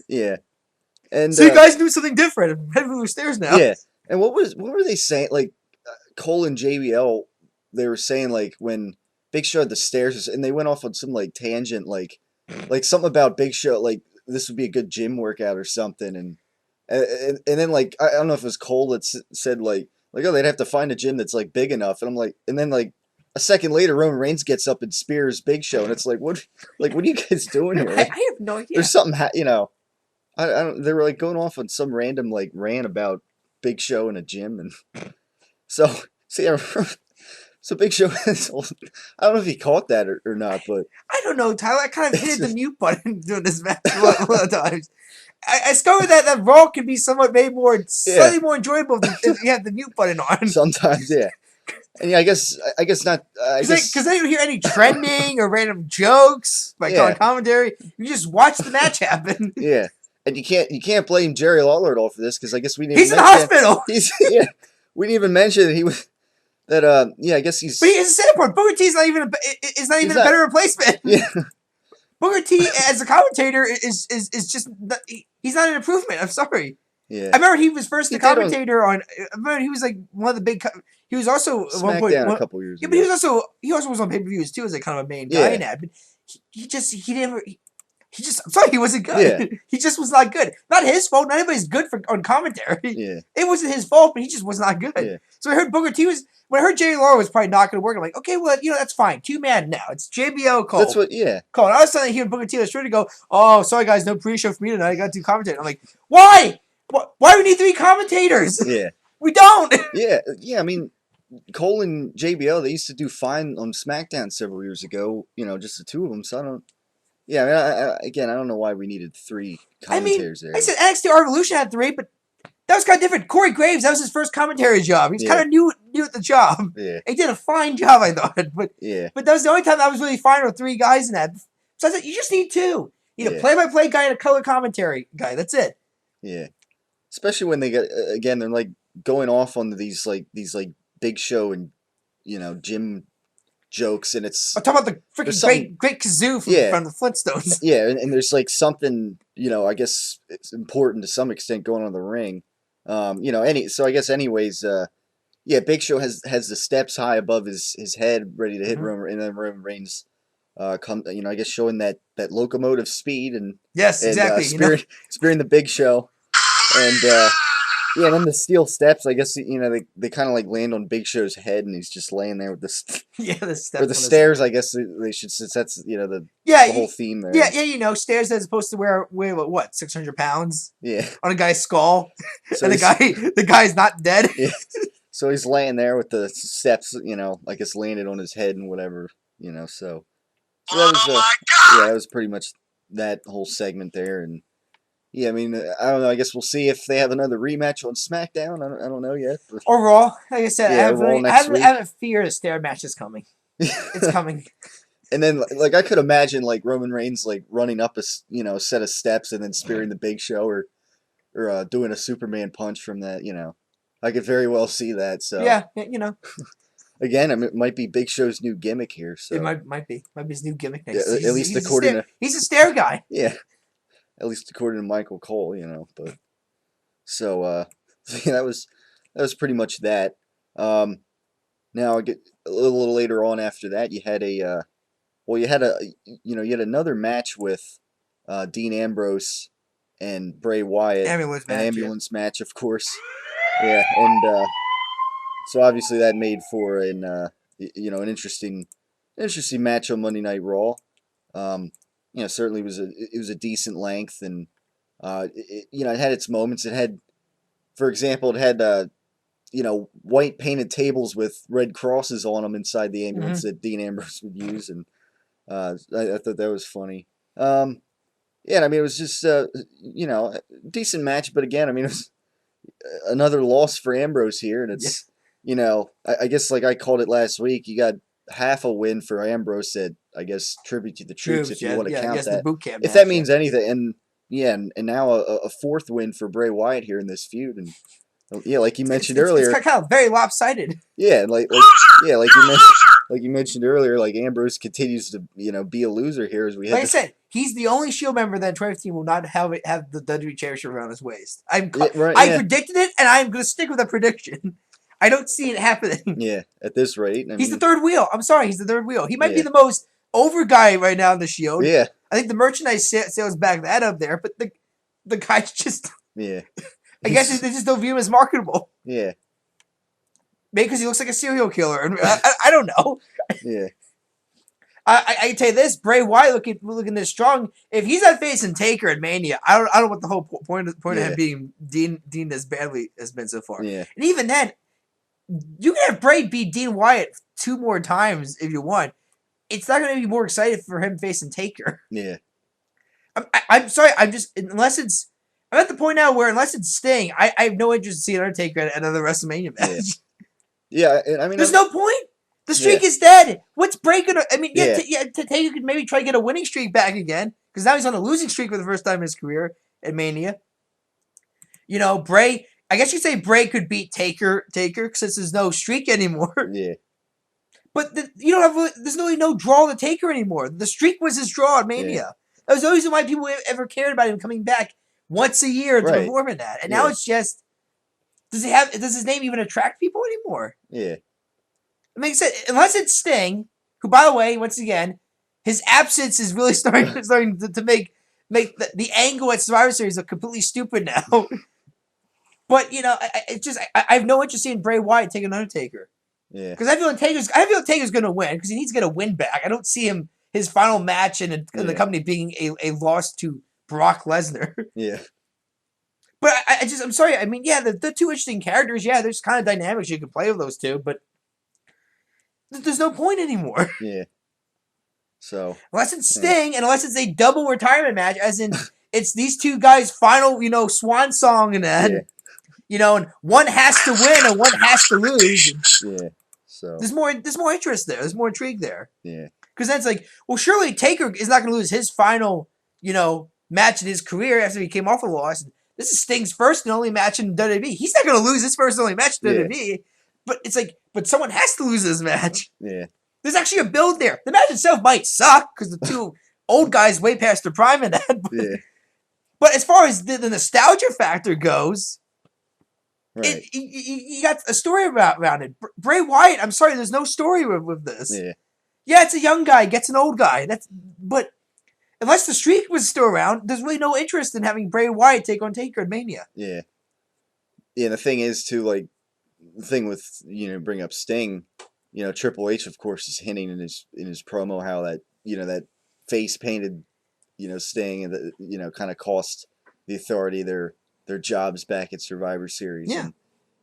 S1: Yeah. And
S2: so you guys do something different. Heading for stairs now.
S1: Yeah. And what were they saying? Like Cole and JBL, they were saying like when Big Show had the stairs, and they went off on some like tangent, like something about Big Show, like this would be a good gym workout or something, and then like I don't know if it was Cole that said like oh they'd have to find a gym that's like big enough, and I'm like, and then like a second later Roman Reigns gets up and spears Big Show, and it's like what are you guys doing here? Like,
S2: I have no idea.
S1: There's something I don't. They were like going off on some random like rant about Big Show in a gym, and so Big Show. I don't know if he caught that or not, but
S2: I don't know, Tyler. I kind of hit the mute button during this match one of the times. I discovered that Raw can be somewhat made slightly more enjoyable if you have the mute button on.
S1: Sometimes, yeah. And yeah, I guess not.
S2: Because I didn't hear any trending or random jokes by commentary. You just watch the match happen.
S1: Yeah. And you can't blame Jerry Lawler at all for this because I guess we didn't.
S2: He's in the hospital.
S1: We didn't even mention that he was that. I guess he's.
S2: But he's a sad part. Booker T is not even a better replacement.
S1: Yeah.
S2: Booker T as a commentator is just he's not an improvement. I'm sorry.
S1: Yeah.
S2: I remember he was first the commentator on. I remember he was like one of the big. He was also at one point
S1: a couple years ago.
S2: But he also was on pay-per-views too as like kind of a main guy in that. But I'm sorry, he wasn't good.
S1: Yeah.
S2: He just was not good. Not his fault. Not anybody's good on commentary.
S1: Yeah.
S2: It wasn't his fault, but he just was not good.
S1: Yeah.
S2: So I heard Booker T when I heard Jerry Lawler was probably not going to work, I'm like, okay, well, that's fine. 2-man now. It's JBL Cole.
S1: That's what, yeah.
S2: Cole. And I was suddenly hearing Booker T was trying to go, oh, sorry guys, no pre-show for me tonight. I got to do commentator. I'm like, why? Why do we need 3 commentators?
S1: Yeah.
S2: We don't.
S1: Yeah. I mean, Cole and JBL, they used to do fine on SmackDown several years ago. Just the two of them. So I don't. Yeah, I mean, I don't know why we needed 3 commentators there.
S2: I said NXT Revolution had 3, but that was kind of different. Corey Graves, that was his first commentary job. He was kind of new at the job.
S1: Yeah.
S2: He did a fine job, I thought. But that was the only time I was really fine with 3 guys in that. So I said, you just need 2. You need a play-by-play guy and a color commentary guy. That's it.
S1: Yeah. Especially when they get, again, they're like going off on these Big Show and, gym jokes, and it's...
S2: I'm talking about the freaking great kazoo from the Flintstones.
S1: Yeah, and there's like something, I guess it's important to some extent going on in the ring. So I guess anyways, Big Show has the steps high above his head, ready to hit Roman, and then Roman Reigns I guess showing that locomotive speed and...
S2: Yes, exactly.
S1: Spearing the Big Show. And... and then the steel steps, I guess, they kind of like land on Big Show's head, and he's just laying there with the
S2: steps.
S1: Or the stairs, I guess they should, since that's, the whole theme there.
S2: Yeah, stairs as opposed to weigh what, 600 pounds?
S1: Yeah.
S2: On a guy's skull.
S1: So
S2: and the guy's not dead.
S1: Yeah. So he's laying there with the steps, I guess landed on his head and whatever, so. That was, that was pretty much that whole segment there, and. Yeah, I mean, I don't know. I guess we'll see if they have another rematch on SmackDown. I don't know yet. But...
S2: Or Raw. Like I said, I have a fear the stair match is coming. It's coming.
S1: And then, I could imagine, Roman Reigns, running up a set of steps and then spearing the Big Show or doing a Superman punch from that, I could very well see that. So
S2: Yeah, you know,
S1: again, I mean, it might be Big Show's new gimmick here.
S2: it
S1: So
S2: might be his new gimmick
S1: yeah,
S2: next season.
S1: at least according to
S2: He's a stare guy.
S1: yeah, at least according to Michael Cole, you know. But so yeah, that was pretty much that. Um, Now I get a little later on after that, you had a well, you had another match with Dean Ambrose and Bray Wyatt,
S2: Ambulance
S1: an
S2: match, yeah.
S1: ambulance match, of course. Yeah, and so obviously that made for an interesting match on Monday Night Raw. Um, certainly it was a decent length, and it had its moments. It had, for example, it had white painted tables with red crosses on them inside the ambulance that Dean Ambrose would use, and I thought that was funny. Yeah, I mean, it was just a decent match, but again, I mean, it was another loss for Ambrose here, and it's I guess like I called it last week, you got half a win for Ambrose at I guess tribute to the troops if you want to count
S2: yes,
S1: that,
S2: the boot camp
S1: if
S2: match,
S1: that means anything, and yeah, and now a fourth win for Bray Wyatt here in this feud, and yeah, like you mentioned
S2: It's
S1: earlier.
S2: kind of very lopsided.
S1: Yeah, like you mentioned earlier, like Ambrose continues to be a loser here as we
S2: Like
S1: had.
S2: I said, he's the only Shield member that in 2015 will not have the WWE Championship around his waist. I predicted it, and I'm going to stick with that prediction. I don't see it happening.
S1: Yeah, at this rate,
S2: He's the third wheel. I'm sorry, he's the third wheel. He might be
S1: Yeah.
S2: the most over guy right now in the Shield.
S1: Yeah,
S2: I think the merchandise sales back that up there, but the guy's just.
S1: yeah.
S2: I guess they just don't view him as marketable.
S1: Yeah,
S2: Maybe because he looks like a serial killer. And I don't know.
S1: yeah,
S2: I tell you this: Bray Wyatt looking this strong. If he's not facing Taker at Mania, I don't know what the whole point of him being Dean as badly has been so far.
S1: yeah.
S2: And even then, you can have Bray beat Dean Wyatt 2 more times if you want. It's not going to be more excited for him facing Taker.
S1: Yeah.
S2: I'm sorry. I'm at the point now where unless it's Sting, I have no interest in seeing Undertaker at another WrestleMania match.
S1: Yeah, I mean,
S2: there's no point. The streak is dead. What's Bray gonna? I mean, Taker could maybe try to get a winning streak back again because now he's on a losing streak for the first time in his career at Mania. Bray. I guess you'd say Bray could beat Taker since there's no streak anymore.
S1: Yeah.
S2: But there's no draw to Taker anymore. The streak was his draw at Mania.
S1: Yeah.
S2: That was the reason why people ever cared about him coming back once a year to perform in that. And now it's just, does his name even attract people anymore?
S1: Yeah.
S2: It makes sense. Unless it's Sting, who, by the way, once again, his absence is really starting to make the angle at Survivor Series look completely stupid now. But, I have no interest in Bray Wyatt taking an Undertaker.
S1: Yeah.
S2: Because I feel like Taker's going to win because he needs to get a win back. I don't see his final match in the company being a loss to Brock Lesnar.
S1: Yeah.
S2: But I'm sorry. I mean, the two interesting characters. Yeah, there's kind of dynamics you can play with those two, but there's no point anymore.
S1: Yeah. So
S2: unless it's Sting and unless it's a double retirement match, as in it's these two guys' final, swan song and that. Yeah. And one has to win and one has to lose.
S1: Yeah. So
S2: there's more interest there. There's more intrigue there.
S1: Yeah.
S2: Because then it's like, well, surely Taker is not going to lose his final, match in his career after he came off a loss. This is Sting's first and only match in WWE. He's not going to lose his first and only match in WWE. But it's like, someone has to lose this match.
S1: Yeah.
S2: There's actually a build there. The match itself might suck because the two old guys way past their prime in that. But as far as the nostalgia factor goes,
S1: right.
S2: You got a story around it. Bray Wyatt, I'm sorry, there's no story with this.
S1: Yeah,
S2: it's a young guy, gets an old guy. But unless the streak was still around, there's really no interest in having Bray Wyatt take on Taker at Mania.
S1: Yeah. Yeah, the thing is too, like the thing with bring up Sting, Triple H of course is hinting in his promo how that that face painted Sting and that kind of cost the Authority their jobs back at Survivor Series.
S2: Yeah.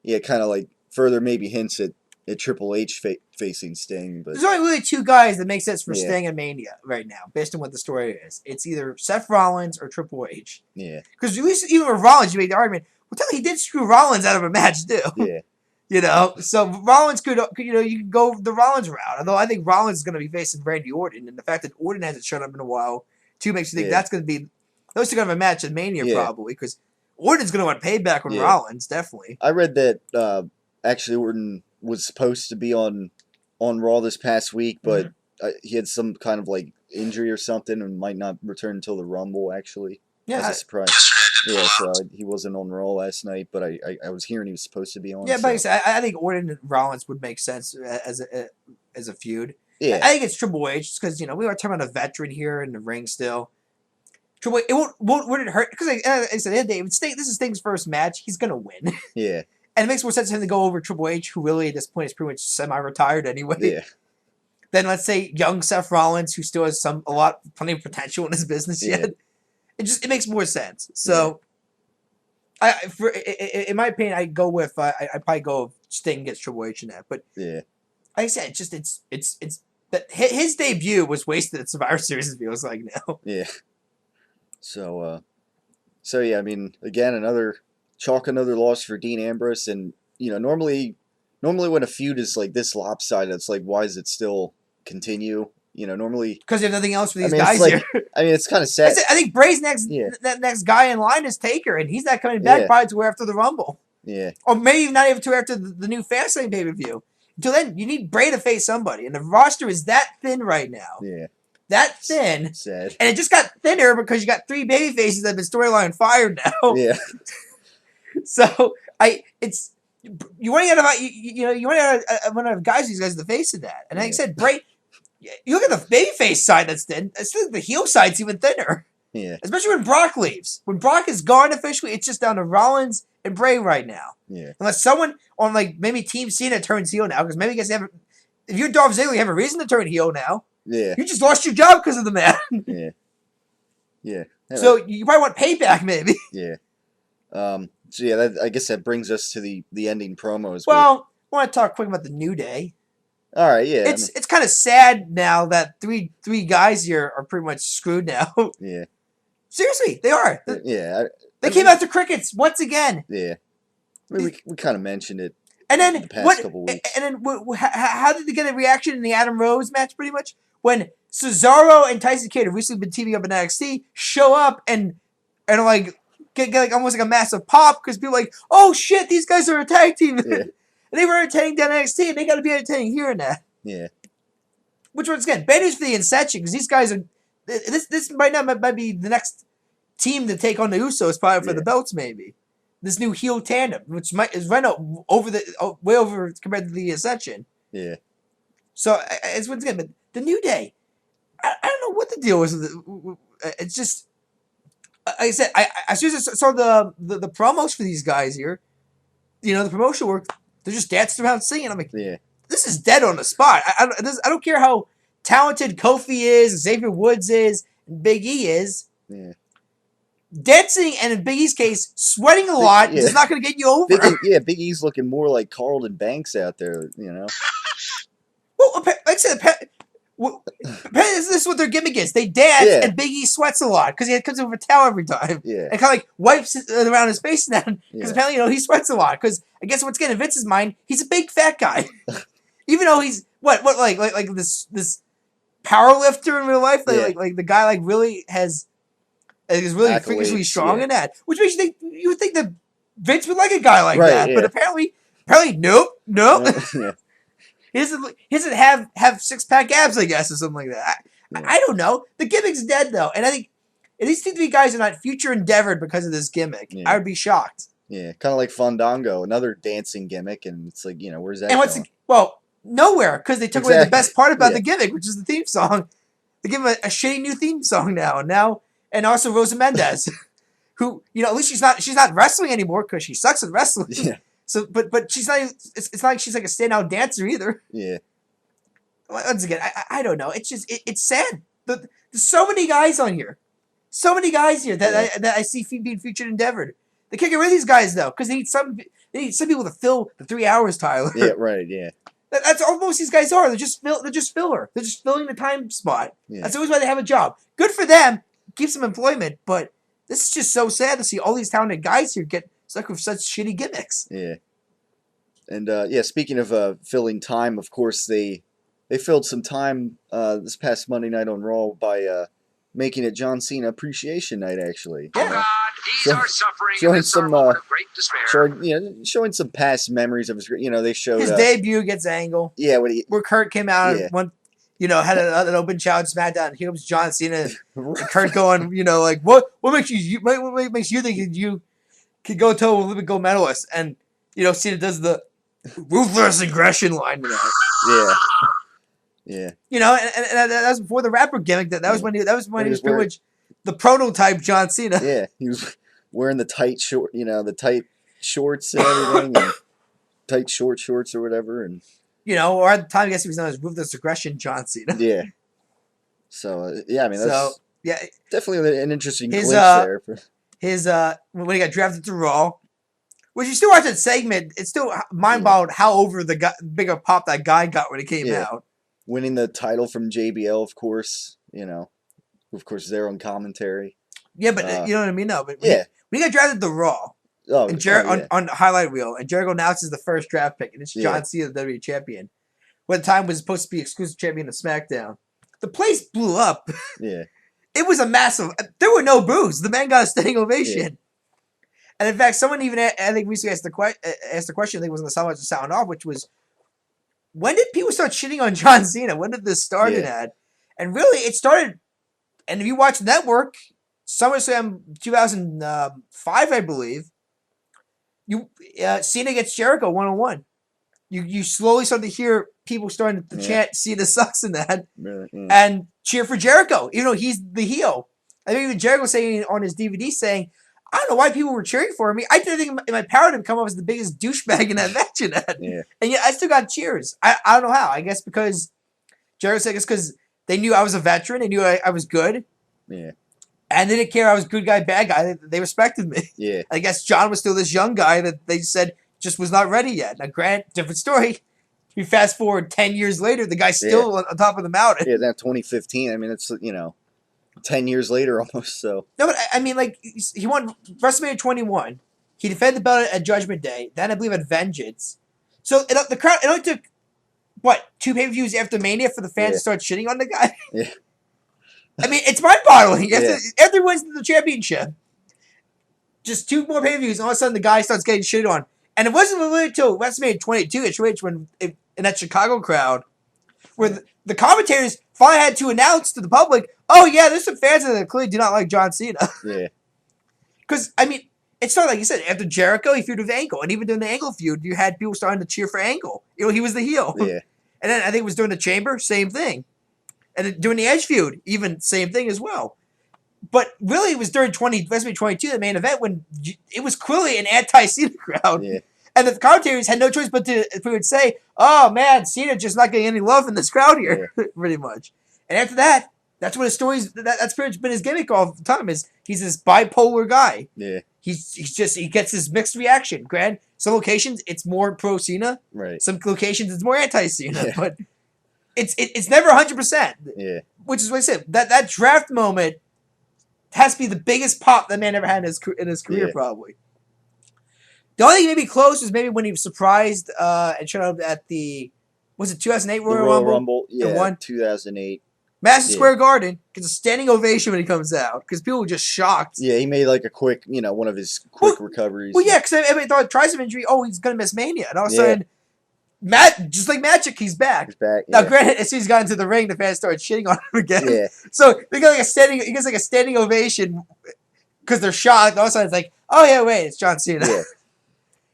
S1: And, kind of like further maybe hints at Triple H facing Sting. But
S2: there's only really two guys that make sense for Sting and Mania right now, based on what the story is. It's either Seth Rollins or Triple H.
S1: Yeah.
S2: Because at least even with Rollins, you make the argument, well, he did screw Rollins out of a match too.
S1: Yeah.
S2: So Rollins could you could go the Rollins route. Although I think Rollins is going to be facing Randy Orton, and the fact that Orton hasn't shown up in a while too makes you think that's going to be those two going to have a match at Mania probably because Orton's gonna want payback on
S1: Yeah.
S2: Rollins, definitely.
S1: I read that actually Orton was supposed to be on Raw this past week, but he had some kind of like injury or something and might not return until the Rumble. Actually, as
S2: Yeah,
S1: a surprise. Yeah, so he wasn't on Raw last night, but I was hearing he was supposed to be on.
S2: yeah,
S1: So.
S2: but like I said, I think Orton and Rollins would make sense as a feud.
S1: Yeah.
S2: I think it's Triple H because we are talking about a veteran here in the ring still. Triple H, it wouldn't hurt because like I said, at the end of the day, this is Sting's first match. He's gonna win.
S1: Yeah.
S2: And it makes more sense for him to go over Triple H, who really at this point is pretty much semi-retired anyway.
S1: Yeah.
S2: Than let's say young Seth Rollins, who still has plenty of potential in his business yet. It makes more sense. So, in my opinion, I go with I probably go with Sting gets Triple H in that. But
S1: yeah,
S2: like I said, it's that his debut was wasted at Survivor Series. It feels like now.
S1: Yeah. So yeah, I mean, again, another loss for Dean Ambrose, and normally when a feud is like this lopsided, it's like, why does it still continue? Normally
S2: because you have nothing else for these
S1: I mean,
S2: guys
S1: it's
S2: here.
S1: I mean, it's kind of sad.
S2: I think Bray's that next guy in line is Taker, and he's not coming back probably till after the Rumble.
S1: Yeah.
S2: Or maybe not even till after the new Fastlane pay-per-view. Until then, you need Bray to face somebody, and the roster is that thin right now.
S1: Yeah.
S2: That thin.
S1: Sad.
S2: And it just got thinner because you got 3 baby faces that have been storyline fired now.
S1: Yeah.
S2: So you want to have guys these guys in the face of that. And like I said, Bray, you look at the babyface side that's thin. It's still the heel side's even thinner.
S1: Yeah.
S2: Especially when Brock leaves. When Brock is gone officially, it's just down to Rollins and Bray right now.
S1: Yeah.
S2: Unless someone on maybe Team Cena turns heel now, because maybe you guys if you're Dolph Ziggler, you have a reason to turn heel now.
S1: Yeah.
S2: You just lost your job because of the man.
S1: Yeah. Yeah.
S2: So you probably want payback, maybe.
S1: Yeah. So yeah, I guess that brings us to the ending promos.
S2: Well, I want to talk quick about the New Day.
S1: All right, yeah.
S2: It's kind of sad now that three guys here are pretty much screwed now.
S1: Yeah.
S2: Seriously, they are.
S1: Yeah.
S2: They came out to crickets once again.
S1: Yeah. I mean, we kind of mentioned it.
S2: And then
S1: the past couple weeks.
S2: And then how did they get a reaction in the Adam Rose match? Pretty much when Cesaro and Tyson Kidd, have recently been teaming up in NXT, show up and like get like almost like a massive pop because people are like, oh shit, these guys are a tag team.
S1: Yeah.
S2: And they were entertaining down NXT, and they got to be entertaining here and that.
S1: Yeah.
S2: Which once again, bad news for the Ascension because these guys are. This might be the next team to take on the Usos probably for the belts maybe. This new heel tandem, which is right way over compared to the Ascension.
S1: Yeah.
S2: So it's once again, but the New Day, I don't know what the deal is with it. It's just, like I said, I seriously saw the promos for these guys here. The promotion work. They're just dancing around singing. I'm like, this is dead on the spot. I don't care how talented Kofi is, Xavier Woods is, and Big E is.
S1: Yeah.
S2: Dancing, and in Big E's case, sweating a lot is not going to get you over.
S1: Big E's looking more like Carlton Banks out there,
S2: Well, like I said, this is what their gimmick is. They dance, and Big E sweats a lot because he comes over a towel every time.
S1: Yeah.
S2: And kind of like wipes it around his face now because apparently, he sweats a lot. Because I guess what's getting in Vince's mind, he's a big fat guy. Even though he's like this power lifter in real life, like the guy really is really freakishly strong in that. Which makes you would think that Vince would like a guy like that, but apparently nope. He doesn't have 6-pack abs, I guess, or something like that. I don't know. The gimmick's dead though, and I think if these 3 guys are not future endeavored because of this gimmick, I would be shocked.
S1: Yeah, kind of like Fandango, another dancing gimmick, and it's like where's that?
S2: And nowhere because they took away the best part about the gimmick, which is the theme song. They give him a shitty new theme song now, and also Rosa Mendez, who at least she's not wrestling anymore because she sucks at wrestling.
S1: Yeah.
S2: So, but she's not. It's not like she's like a standout dancer either.
S1: Yeah.
S2: Once again, I don't know. It's just it's sad. There's so many guys on here, that I see being featured endeavored. They can't get rid of these guys though because they need some people to fill the 3 hours, Tyler.
S1: Yeah. Right. Yeah.
S2: That's all most of these guys are. They're just filler. They're just filling the time spot. Yeah. That's always why they have a job. Good for them. Keeps them employment. But this is just so sad to see all these talented guys here get stuck with such shitty gimmicks.
S1: Yeah. And speaking of filling time, of course they filled some time this past Monday night on Raw by making it John Cena Appreciation Night, actually.
S2: Yeah.
S3: Oh God, these are suffering
S1: showing
S3: in this
S1: some,
S3: moment of great despair.
S1: showing some past memories of his. They showed
S2: His debut against Angle.
S1: Yeah,
S2: where Kurt came out
S1: Yeah.
S2: and won, had an open challenge SmackDown. Here comes John Cena and Kurt going, like what makes what makes you think you could go toe with Olympic gold medalist? And Cena does the ruthless aggression line to that.
S1: Yeah. Yeah.
S2: And that was before the rapper gimmick. That was when he was pretty much the prototype John Cena.
S1: Yeah, he was wearing the tight the tight shorts and everything, and tight shorts or whatever, and
S2: or at the time, I guess he was known as ruthless aggression John Cena.
S1: Yeah. So yeah, I mean that's definitely an interesting glimpse there.
S2: His when he got drafted to Raw. Which you still watch that segment, it's still mind-boggling how over the bigger pop that guy got when he came out.
S1: Winning the title from JBL, of course, of course, their own commentary.
S2: Yeah, but you know what I mean? No, but when he got drafted to Raw, and on the highlight reel, and Jericho announces the first draft pick, and it's John Cena, the WWE champion. Who at the time was supposed to be exclusive champion of SmackDown. The place blew up.
S1: Yeah.
S2: It was a massive... There were no boos. The man got a standing ovation. Yeah. And in fact, someone even, I think, recently asked the question, I think it was on the Sound Sound Off, which was, when did people start shitting on John Cena? When did this start at? And really, it started, and if you watch Network, SummerSlam 2005, I believe, Cena gets Jericho one-on-one. You slowly start to hear people starting to chant Cena sucks in that and cheer for Jericho, even though he's the heel. I think even Jericho saying on his DVD saying, I don't know why people were cheering for me. I didn't think in my power to come up as the biggest douchebag in that match in that. Yeah. And yet I still got cheers. I don't know how. I guess because Jericho said it's because they knew I was a veteran. They knew I was good.
S1: Yeah.
S2: And they didn't care I was good guy, bad guy. They respected me.
S1: Yeah.
S2: I guess John was still this young guy that they said just was not ready yet. Now, Grant, different story. You fast forward 10 years later, the guy's still on top of the mountain.
S1: Yeah, that 2015. I mean, it's, 10 years later almost, so.
S2: No, but I mean, like, he won WrestleMania 21. He defended the belt at Judgment Day. Then I believe at Vengeance. So the crowd, it only took, 2 pay-per-views after Mania for the fans to start shitting on the guy?
S1: Yeah.
S2: I mean, it's mind-boggling. After he wins the championship, just 2 more pay-per-views, and all of a sudden the guy starts getting shitted on. And it wasn't really until WrestleMania 22 at Triple H in that Chicago crowd where the commentators finally had to announce to the public, oh, yeah, there's some fans that clearly do not like John Cena.
S1: Yeah.
S2: Because, I mean, it started, like you said, after Jericho, he feuded with Angle. And even during the Angle feud, you had people starting to cheer for Angle. He was the heel.
S1: Yeah.
S2: And then I think it was during the Chamber, same thing. And then during the Edge feud, even same thing as well. But really, it was during WrestleMania 22, the main event, when it was clearly an anti-Cena crowd. Yeah. And the commentators had no choice but to would say, oh, man, Cena just not getting any love in this crowd here, pretty much. And after that, that's what his story's, that's pretty much been his gimmick all the time, is he's this bipolar guy.
S1: Yeah.
S2: He gets this mixed reaction. Granted, some locations, it's more pro-Cena.
S1: Right. Some
S2: locations, it's more anti-Cena. Yeah. But it's never 100%.
S1: Yeah.
S2: Which is what I said. That draft moment has to be the biggest pop that man ever had in his career, probably. The only thing maybe close was maybe when he was surprised and showed up at was it 2008 Royal
S1: Rumble? Yeah, 2008.
S2: Madison Square Garden gets a standing ovation when he comes out because people were just shocked.
S1: Yeah, he made like a quick, one of his quick recoveries.
S2: Well, yeah, because I thought tries some injury. Oh, he's gonna miss Mania, and all of a sudden, just like magic, he's back.
S1: He's back.
S2: Now, granted, as soon as he got into the ring, the fans started shitting on him again.
S1: Yeah.
S2: So he gets like a standing ovation because they're shocked. All of a sudden, it's like, oh yeah, wait, it's John Cena.
S1: Yeah.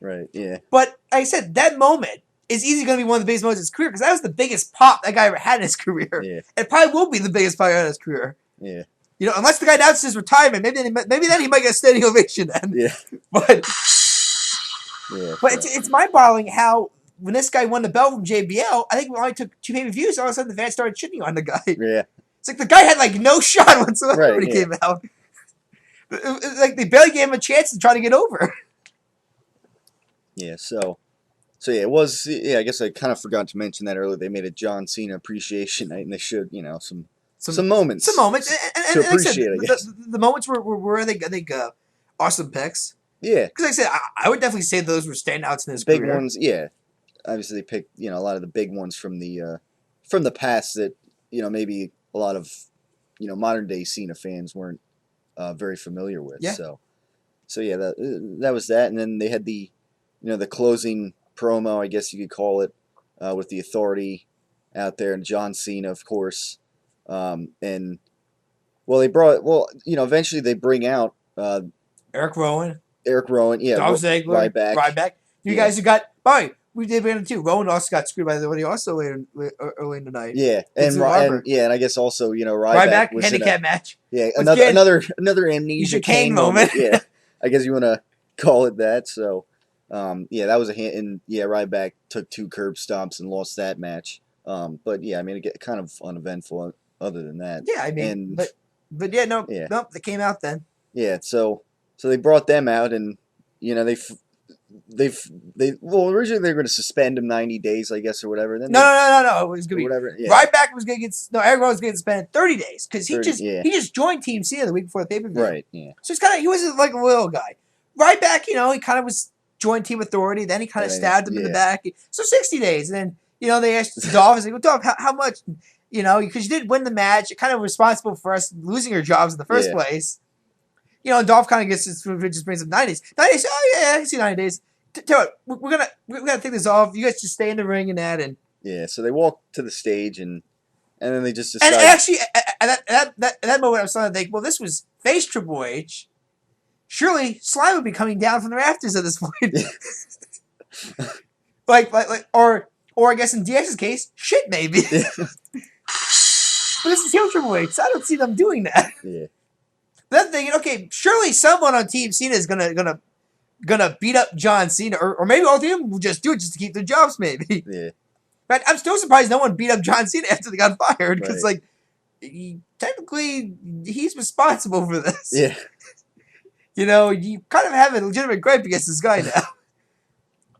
S1: Right. Yeah.
S2: But like I said, that moment is easily going to be one of the biggest moments of his career because that was the biggest pop that guy ever had in his career. Yeah. It probably will be the biggest pop in his career.
S1: Yeah.
S2: Unless the guy announces his retirement, maybe then he might get a standing ovation then.
S1: Yeah.
S2: But it's mind-boggling how when this guy won the belt from JBL, I think we only took 2 pay-per-views. All of a sudden, the fans started shitting on the guy.
S1: Yeah.
S2: It's like the guy had like no shot whatsoever when he came out. Like they barely gave him a chance to try to get over.
S1: Yeah, so it was, I guess I kind of forgot to mention that earlier. They made a John Cena Appreciation Night, and they showed, some moments.
S2: Some moments.
S1: To appreciate, I guess.
S2: The moments were I think, awesome picks.
S1: Yeah.
S2: Because like I said, I would definitely say those were standouts in his
S1: big
S2: career.
S1: Ones, yeah. Obviously, they picked, a lot of the big ones from the past that, maybe a lot of modern day Cena fans weren't very familiar with.
S2: Yeah.
S1: So yeah, that was that, and then they had the closing promo, I guess you could call it, with the Authority out there and John Cena, of course, and eventually they bring out
S2: Eric Rowan,
S1: yeah,
S2: Dolph Ziggler,
S1: Ryback.
S2: You guys who got we did win too. Rowan also got screwed by the one he also early in the night.
S1: Yeah, and I guess also
S2: Ryback
S1: was
S2: handicap match.
S1: Yeah,
S2: Once again,
S1: another amnesia
S2: Kane
S1: Kane
S2: moment.
S1: Yeah, I guess you want to call it that. So, that was a hand, and Ryback took 2 curb stomps and lost that match. But yeah, I mean, it get kind of uneventful. Other than that,
S2: Yeah, I mean, but yeah, nope, they came out then.
S1: Yeah, so they brought them out, and originally they were going to suspend him 90 days, I guess, or whatever. Then
S2: no. It was gonna be
S1: whatever. Yeah.
S2: Ryback was gonna get Eric Rowan was gonna get suspended 30 days because he just joined Team Cena the week before the pay per view.
S1: Right. Yeah.
S2: So he wasn't like a little guy. Ryback, he kind of was joined Team Authority. Then he kind of stabbed him in the back. So 60 days, and then they asked Dolph, "Well, Dolph, how much?" Because you did win the match, you're kind of responsible for us losing our jobs in the first place. Dolph kind of just brings up 90 days. 90 days, oh yeah, I see 90 days. Tell you what, we're gonna take this off. You guys just stay in the ring and that, and
S1: so they walk to the stage and then they just decide.
S2: And actually, at that moment, I was starting to think, well, this was face Triple H. Surely Slime would be coming down from the rafters at this point. or I guess in DX's case, shit maybe. But this is heel Triple H, so I don't see them doing that.
S1: Yeah.
S2: But then thinking, okay, surely someone on Team Cena is gonna beat up John Cena, or maybe all three of them will just do it just to keep their jobs, maybe.
S1: Yeah.
S2: But I'm still surprised no one beat up John Cena after they got fired, because technically he's responsible for this.
S1: Yeah.
S2: You kind of have a legitimate gripe against this guy now.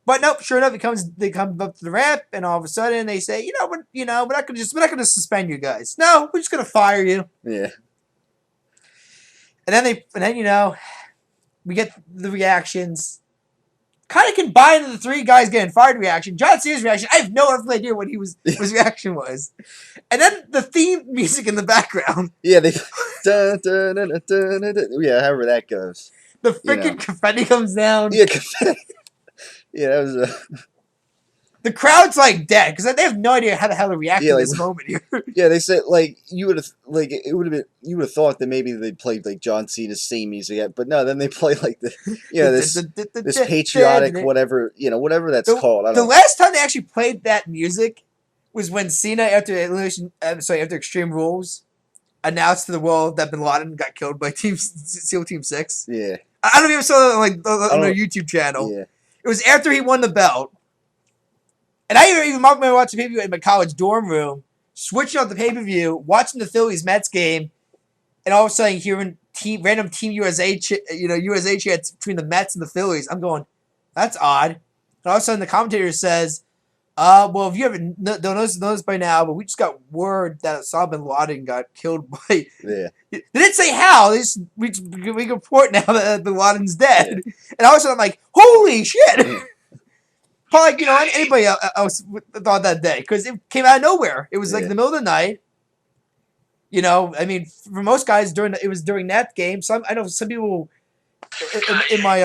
S2: But nope, sure enough, they come up to the ramp, and all of a sudden they say, we're not gonna suspend you guys. No, we're just gonna fire you.
S1: Yeah.
S2: And then we get the reactions. Kind of combined the 3 guys getting fired reaction. John Cena's reaction, I have no idea what his reaction was. And then the theme music in the background.
S1: Yeah, they however that goes.
S2: The freaking confetti comes down.
S1: Yeah, confetti. Yeah, that was
S2: the crowd's like dead because they have no idea how the hell to react to this moment here.
S1: Yeah, they said you would have thought that maybe they played John Cena's same music, but no. Then they play this patriotic whatever that's called.
S2: The last time they actually played that music was when Cena after Extreme Rules announced to the world that Bin Laden got killed by SEAL Team 6.
S1: Yeah,
S2: I don't know if you ever saw that on their YouTube channel.
S1: Yeah,
S2: it was after he won the belt. And I even remember watching pay-per-view in my college dorm room, switching off the pay-per-view, watching the Phillies-Mets game, and all of a sudden hearing random Team USA USA chants between the Mets and the Phillies. I'm going, that's odd. And all of a sudden the commentator says, well, if you haven't don't noticed by now, but we just got word that Osama bin Laden got killed by...
S1: Yeah.
S2: They didn't say how. We report now that bin Laden's dead. Yeah. And all of a sudden I'm like, holy shit! Yeah. Probably, anybody else thought that day, because it came out of nowhere. It was like the middle of the night. I mean, for most guys it was during that game. I know some people in my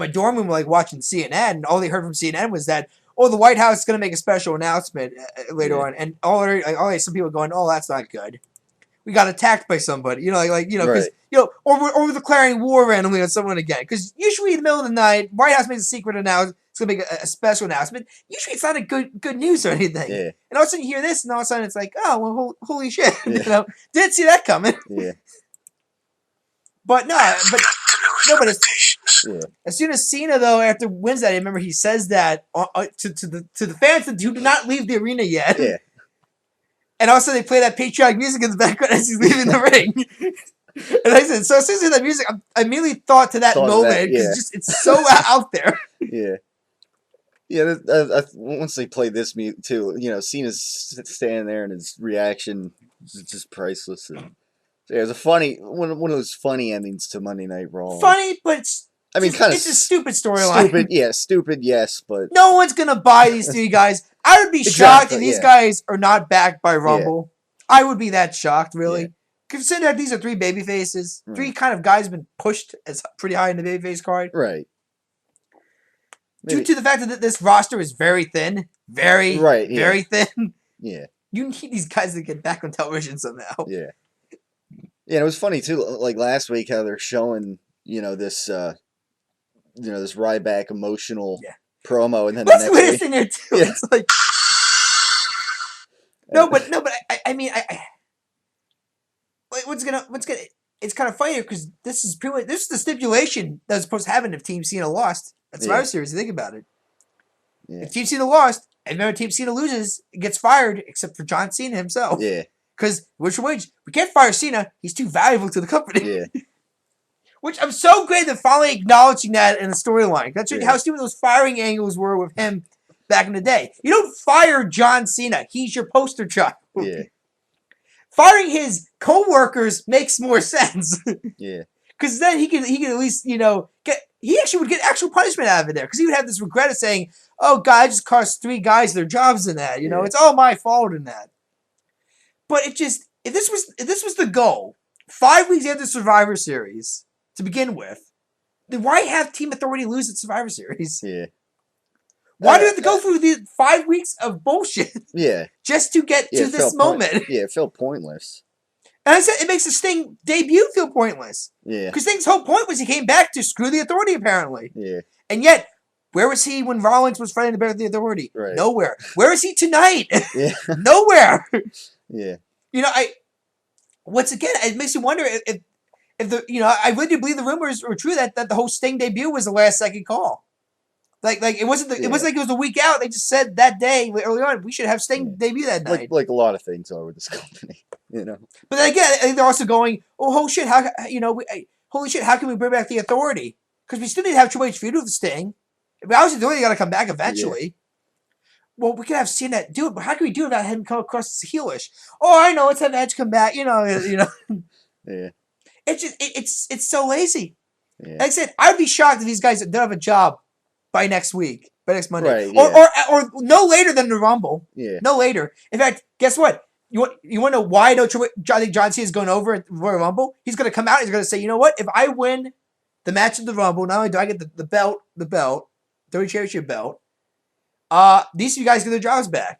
S2: dorm room were watching CNN, and all they heard from CNN was that the White House is going to make a special announcement later on, and some people going, that's not good. We got attacked by somebody, because or we're declaring war randomly on someone again. Because usually in the middle of the night, White House makes a secret announcement. It's gonna make a special announcement. Usually it's not a good news or anything. Yeah. And all of a sudden you hear this, and all of a sudden it's like, oh well, holy shit!
S1: Yeah.
S2: Didn't see that coming.
S1: Yeah.
S2: But as soon as Cena though after wins that, I remember he says that to the fans who do not leave the arena yet.
S1: Yeah.
S2: And also they play that patriotic music in the background as he's leaving the ring. And I said, so as soon as that music, I immediately thought to that moment because it's so out there.
S1: Yeah. Yeah, once they play this music too, Cena's standing there and his reaction is just priceless. And it was a funny one of those funny endings to Monday Night Raw.
S2: Funny, but it's a stupid storyline.
S1: Stupid, yes, but
S2: no one's gonna buy these 3 guys. I would be shocked if these guys are not backed by Rumble. I would be that shocked, really.
S1: Yeah.
S2: Consider that these are 3 baby faces.
S1: Right.
S2: 3 kind of guys been pushed as pretty high in the babyface card.
S1: Right.
S2: Due to the fact that this roster is very thin. Very,
S1: right, yeah.
S2: very thin.
S1: Yeah.
S2: You need these guys to get back on television somehow.
S1: Yeah. Yeah, and it was funny too, like last week how they're showing, this this Ryback emotional promo, and then
S2: What's
S1: the
S2: the
S1: next
S2: weirdest
S1: week,
S2: thing there too?
S1: Yeah.
S2: It's like no, but I mean what's gonna it's kind of funny because this is the stipulation that was supposed to happen if Team Cena lost. That's Survivor Series. You think about it.
S1: Yeah.
S2: If Team Cena lost, and remember Team Cena loses, it gets fired, except for John Cena himself.
S1: Yeah.
S2: Because which wage we can't fire Cena. He's too valuable to the company.
S1: Yeah.
S2: Which I'm so great that finally acknowledging that in the storyline. That's
S1: Yeah.
S2: how stupid those firing angles were with him back in the day. You don't fire John Cena. He's your poster child.
S1: Yeah.
S2: Firing his co-workers makes more sense.
S1: Yeah.
S2: Because then he can at least, he actually would get actual punishment out of it there. Because he would have this regret of saying, oh, God, I just cost 3 guys their jobs in that.
S1: Yeah.
S2: It's all my fault in that. But if this was the goal, 5 weeks after Survivor Series, to begin with, then why have Team Authority lose at Survivor Series?
S1: Yeah.
S2: Why do we have to go through these 5 weeks of bullshit?
S1: Yeah.
S2: Just to get to this moment?
S1: It felt pointless.
S2: And I said it makes the Sting debut feel pointless.
S1: Yeah.
S2: Because Sting's whole point was he came back to screw the Authority, apparently.
S1: Yeah.
S2: And yet, where was he when Rollins was fighting the Authority?
S1: Right.
S2: Nowhere. Where is he tonight?
S1: Yeah.
S2: Nowhere.
S1: Yeah.
S2: Once again, it makes you wonder if I really do believe the rumors were true that the whole Sting debut was the last second call. Like it wasn't it wasn't like it was a week out. They just said that day early on we should have Sting debut that night.
S1: Like a lot of things are with this company,
S2: But then again, they're also going, oh, holy shit, how can we bring back the Authority? Because we still need to have Triple H feud with Sting. I mean, obviously, the Authority got to come back eventually. Yeah. Well, we could have seen that do it, but how can we do it without him come across as heelish? Oh, I know, let's have Edge come back.
S1: Yeah.
S2: It's just it's so lazy.
S1: Yeah.
S2: Like I said, I'd be shocked if these guys don't have a job by next week, by next Monday,
S1: right, yeah.
S2: or no later than the Rumble.
S1: Yeah.
S2: No later. In fact, guess what? You want to know why I think John Cena is going over at Royal Rumble? He's going to come out. He's going to say, you know what? If I win the match of the Rumble, not only do I get the belt, WWE Championship belt, these 2 guys get their jobs back.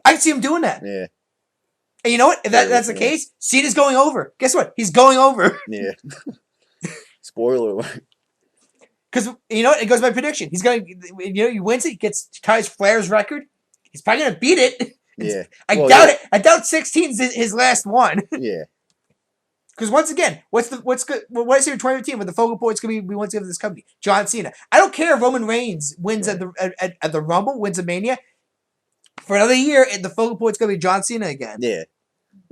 S2: I can see him doing that.
S1: Yeah.
S2: And you know what? If that's the case, Cena's going over. Guess what? He's going over.
S1: Yeah. Spoiler alert.
S2: Because, it goes by prediction. He's going to, he wins it, he ties Flair's record. He's probably going to beat it.
S1: Yeah.
S2: I doubt it. I doubt 16's his last one.
S1: Yeah.
S2: Because once again, what's good? What is here in 2015? But the focal point's going to be once again for this company, John Cena. I don't care if Roman Reigns wins at the Rumble, wins a Mania. For another year, the focal point's going to be John Cena again.
S1: Yeah.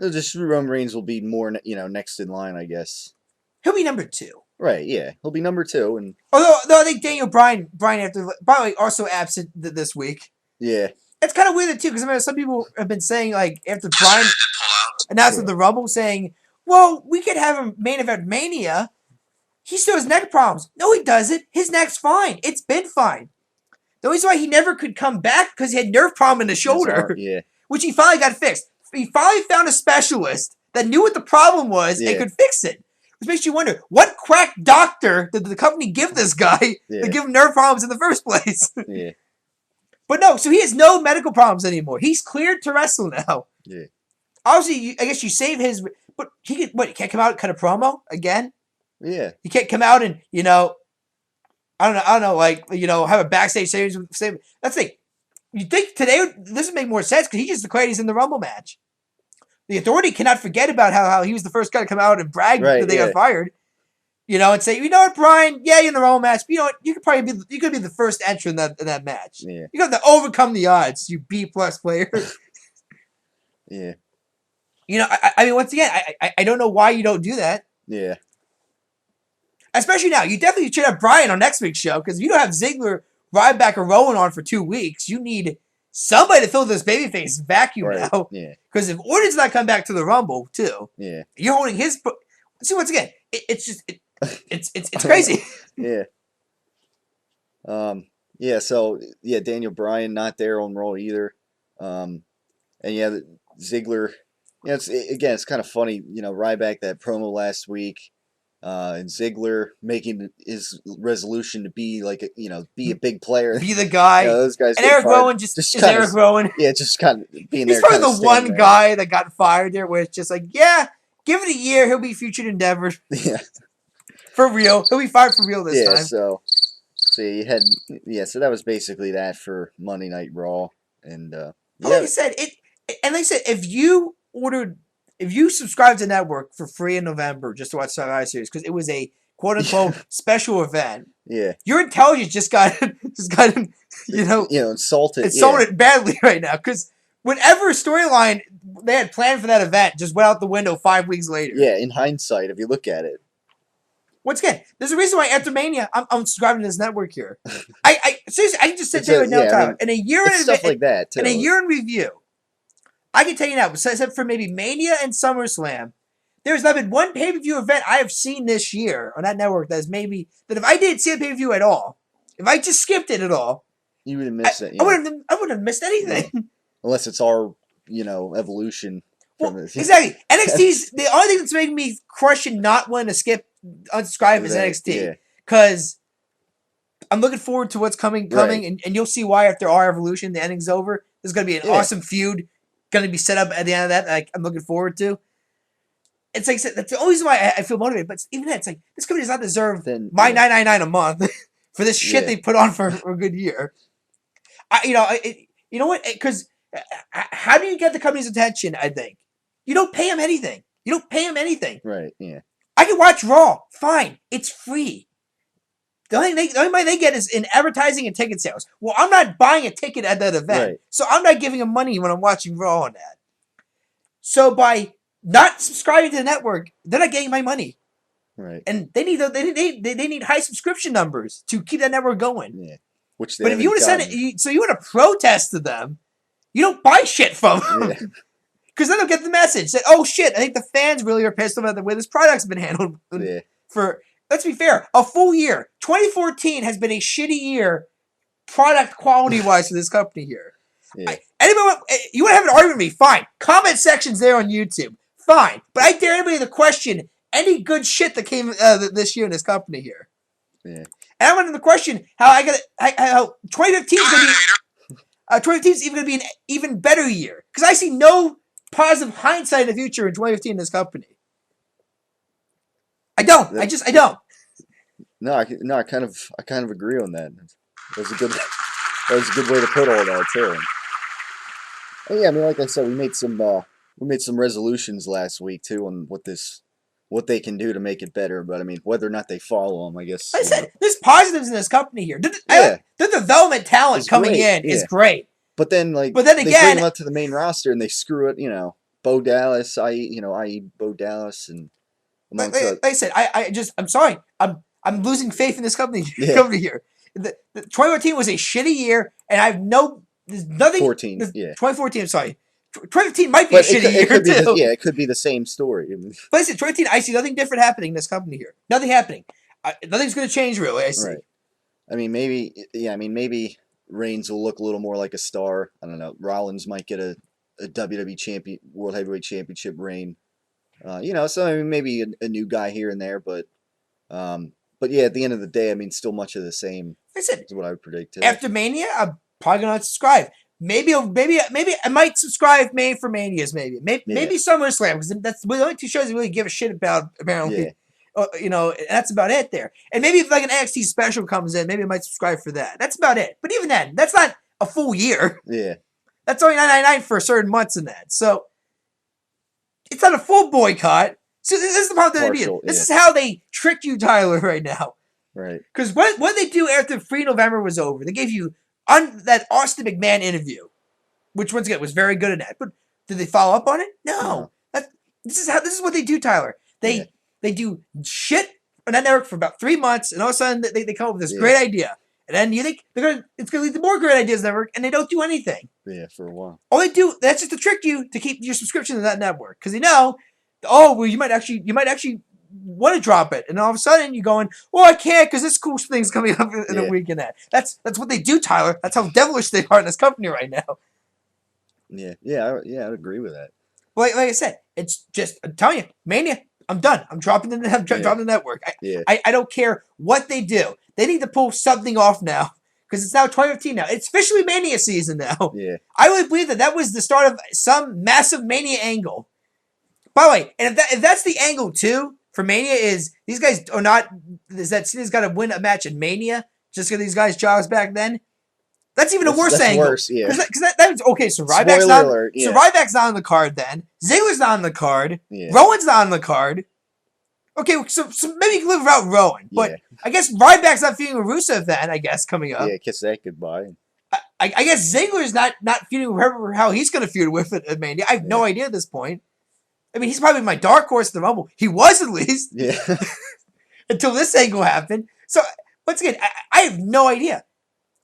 S1: Just Roman Reigns will be more, next in line, I guess.
S2: He'll be number 2.
S1: Right. Yeah. He'll be number 2, and
S2: although I think Daniel Bryan after probably also absent this week.
S1: Yeah.
S2: It's kind of weird too, because I mean, some people have been saying like after Bryan announced the Rumble, saying, "Well, we could have a main event Mania. He still has neck problems." No, he doesn't. His neck's fine. It's been fine. The reason why he never could come back because he had nerve problem in the shoulder, which he finally got fixed. He finally found a specialist that knew what the problem was and could fix it. Which makes you wonder, what quack doctor did the company give this guy to give him nerve problems in the first place?
S1: Yeah.
S2: But no, so he has no medical problems anymore. He's cleared to wrestle now.
S1: Yeah.
S2: Obviously, I guess you save his, but he can't come out and cut a promo again?
S1: Yeah.
S2: He can't come out and, I don't know, have a backstage series. That's the thing. You think today, this would make more sense because he just declared he's in the Rumble match. The Authority cannot forget about how he was the first guy to come out and brag that they got fired. And say, you know what, Brian? Yeah, you're in the Rumble match. But you know what? You could be the first entrant in that match.
S1: Yeah.
S2: You got to overcome the odds, you B+ player.
S1: Yeah.
S2: I mean, once again, I don't know why you don't do that.
S1: Yeah.
S2: Especially now. You definitely should have Brian on next week's show, because if you don't have Ziggler, Ryback, or Rowan on for 2 weeks, you need somebody to fill this babyface vacuum now.
S1: Yeah.
S2: Because if Orton's not come back to the Rumble, too, you're holding his... See, once again, it's crazy.
S1: Yeah. So Daniel Bryan not there on Raw either. And Ziggler It's kind of funny. Ryback that promo last week, and Ziggler making his resolution to be be a big player.
S2: Be the guy.
S1: Those guys
S2: And
S1: get
S2: Eric
S1: fired.
S2: Rowan just is Eric Rowan.
S1: Yeah, just kind of being
S2: He's
S1: there.
S2: probably
S1: Kind
S2: the
S1: of standing
S2: one
S1: there.
S2: guy that got fired there where it's just like, yeah, give it a year, he'll be featured endeavors.
S1: Yeah.
S2: For real. He'll be fired for real this time.
S1: So so that was basically that for Monday Night Raw. And
S2: But like I said, if you subscribed to the network for free in November just to watch Survivor Series, because it was a quote unquote special event,
S1: yeah,
S2: your intelligence just got insulted badly right now. Because whatever storyline they had planned for that event just went out the window 5 weeks later.
S1: Yeah, in hindsight, if you look at it.
S2: Once again, there's a reason why after Mania, I'm subscribing to this network here. I seriously, I can just sit there right now, Tyler. In a year
S1: it's stuff like that too.
S2: In a year in review, I can tell you now, except for maybe Mania and SummerSlam, there's not been one pay-per-view event I have seen this year on that network that if I didn't see a pay-per-view at all, if I just skipped it at all,
S1: you would have missed it.
S2: I wouldn't have missed anything.
S1: Yeah. Unless it's our, evolution.
S2: Exactly. NXT's the only thing that's making me question not wanting to unsubscribe is NXT. Because I'm looking forward to what's coming, right. and you'll see why after our evolution, the ending's over. There's going to be an awesome feud going to be set up at the end of that. Like I'm looking forward to. It's like that's the only reason why I feel motivated. But even then, it's like this company does not deserve my $9.99 a month for this shit they put on for a good year. You know what? Because how do you get the company's attention? I think you don't pay them anything.
S1: Right. Yeah.
S2: I can watch Raw. Fine. It's free. The only money they get is in advertising and ticket sales. Well, I'm not buying a ticket at that event, so I'm not giving them money when I'm watching Raw on that. So by not subscribing to the network, they're not getting my money.
S1: Right.
S2: And they need high subscription numbers to keep that network going.
S1: Yeah.
S2: But if you want to send it, so you want to protest to them, you don't buy shit from them. Yeah. Because then they'll get the message that, oh shit, I think the fans really are pissed about the way this product's been handled.
S1: Yeah.
S2: Let's be fair, a full year. 2014 has been a shitty year, product quality wise for this company here.
S1: Yeah.
S2: You want to have an argument with me? Fine. Comment section's there on YouTube. Fine. But I dare anybody to question any good shit that came this year in this company here.
S1: Yeah.
S2: And I want to question how 2015 is going to be. 2015 is even going to be an even better year because I see no positive hindsight in the future in 2015 in this company. I don't. I don't.
S1: No, I kind of agree on that. That was a good way to put all that too. And yeah, I mean, like I said, we made some resolutions last week too on what they can do to make it better. But I mean, whether or not they follow them, I guess.
S2: Like I said, there's positives in this company here. The development talent coming in is great.
S1: But then
S2: again,
S1: they bring them up to the main roster and they screw it. Bo Dallas, i.e. Bo Dallas, and
S2: like I said, I'm sorry, I'm losing faith in this company here. The 2014 was a shitty year, and there's nothing. 2014. I'm sorry. 2015 might be a shitty year too.
S1: It could be the same story.
S2: But listen, 2015, I see nothing different happening in this company here. Nothing happening. Nothing's going to change really. I see.
S1: Right. I mean, maybe Reigns will look a little more like a star. I don't know. Rollins might get a WWE World Heavyweight Championship reign. So maybe a new guy here and there, but yeah, at the end of the day, I mean, still much of the same.
S2: I said,
S1: is what I would predict.
S2: After Mania, I'm probably gonna unsubscribe. Maybe I might subscribe for Manias. Maybe SummerSlam because that's the only two shows I really give a shit about. Apparently, and that's about it there. And maybe if like an NXT special comes in, maybe I might subscribe for that. That's about it. But even then, that's not a full year.
S1: Yeah,
S2: that's only $9.99 for certain months in that. So it's not a full boycott. So this is the problem. This is how they tricked you, Tyler, right now.
S1: Right.
S2: Because what did they do after Free November was over? They gave you that Austin McMahon interview, which once again was very good at that. But did they follow up on it? No. This is what they do, Tyler. They do shit on that network for about 3 months, and all of a sudden they come up with this great idea. And then you think it's going to lead to more great ideas network, and they don't do anything.
S1: Yeah, for a while.
S2: All they do, that's just to trick you to keep your subscription to that network. Because they know, you might actually want to drop it. And all of a sudden you're going, I can't because this cool thing's coming up in a week and that. That's what they do, Tyler. That's how devilish they are in this company right now.
S1: Yeah, I would agree with that.
S2: But like I said, it's just I'm telling you, Mania. I'm done. I'm dropping dropping the network. I don't care what they do. They need to pull something off now because it's now 2015 now. It's officially Mania season now.
S1: Yeah.
S2: I really believe that was the start of some massive Mania angle. By the way, and if that's the angle too for Mania is these guys are not is that Cena's got to win a match in Mania just because these guys jobs back then. That's even a worse angle.
S1: Worse, yeah.
S2: Because that was okay. So Ryback's not.
S1: Alert, yeah.
S2: So Ryback's not on the card then. Ziggler's not on the card.
S1: Yeah.
S2: Rowan's not on the card. Okay, so maybe you can live without Rowan, but I guess Ryback's not feuding with Rusev then. I guess coming up.
S1: Yeah, kiss that goodbye.
S2: I guess Ziggler's not feuding with how he's going to feud with it at Mania. I have no idea at this point. I mean, he's probably my dark horse in the Rumble. He was at least.
S1: Yeah.
S2: Until this angle happened. So once again, I have no idea.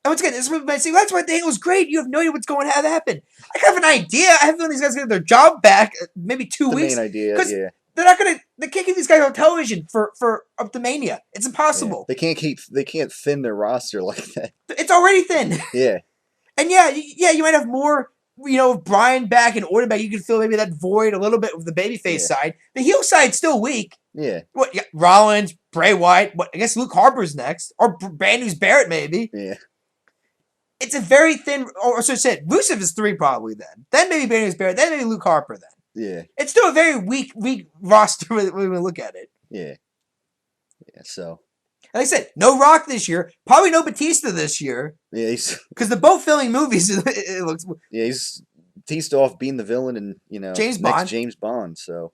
S2: And once again, this is saying that's why the angle's great. You have no idea what's going to happen. I have an idea. I have a feeling these guys get their job back maybe 2 weeks.
S1: The main idea, yeah.
S2: They can't keep these guys on television for up to Mania. It's impossible.
S1: Yeah. They can't thin their roster like that.
S2: It's already thin.
S1: Yeah.
S2: And you might have more, Bryan back and Orton back. You can feel maybe that void a little bit with the babyface side. The heel side's still weak.
S1: Yeah.
S2: What? Rollins, Bray Wyatt. What? I guess Luke Harper's next, or Brand New's Barrett maybe.
S1: Yeah.
S2: It's a very thin. Or so I said, Rusev is 3 probably then. Then maybe Brand New's Barrett. Then maybe Luke Harper then.
S1: Yeah.
S2: It's still a very weak roster when we look at it.
S1: Yeah. Yeah. So.
S2: Like I said, no Rock this year. Probably no Batista this year.
S1: Yeah,
S2: because they're both filming movies. It looks.
S1: Yeah, he's Batista off being the villain and
S2: James
S1: Bond. So,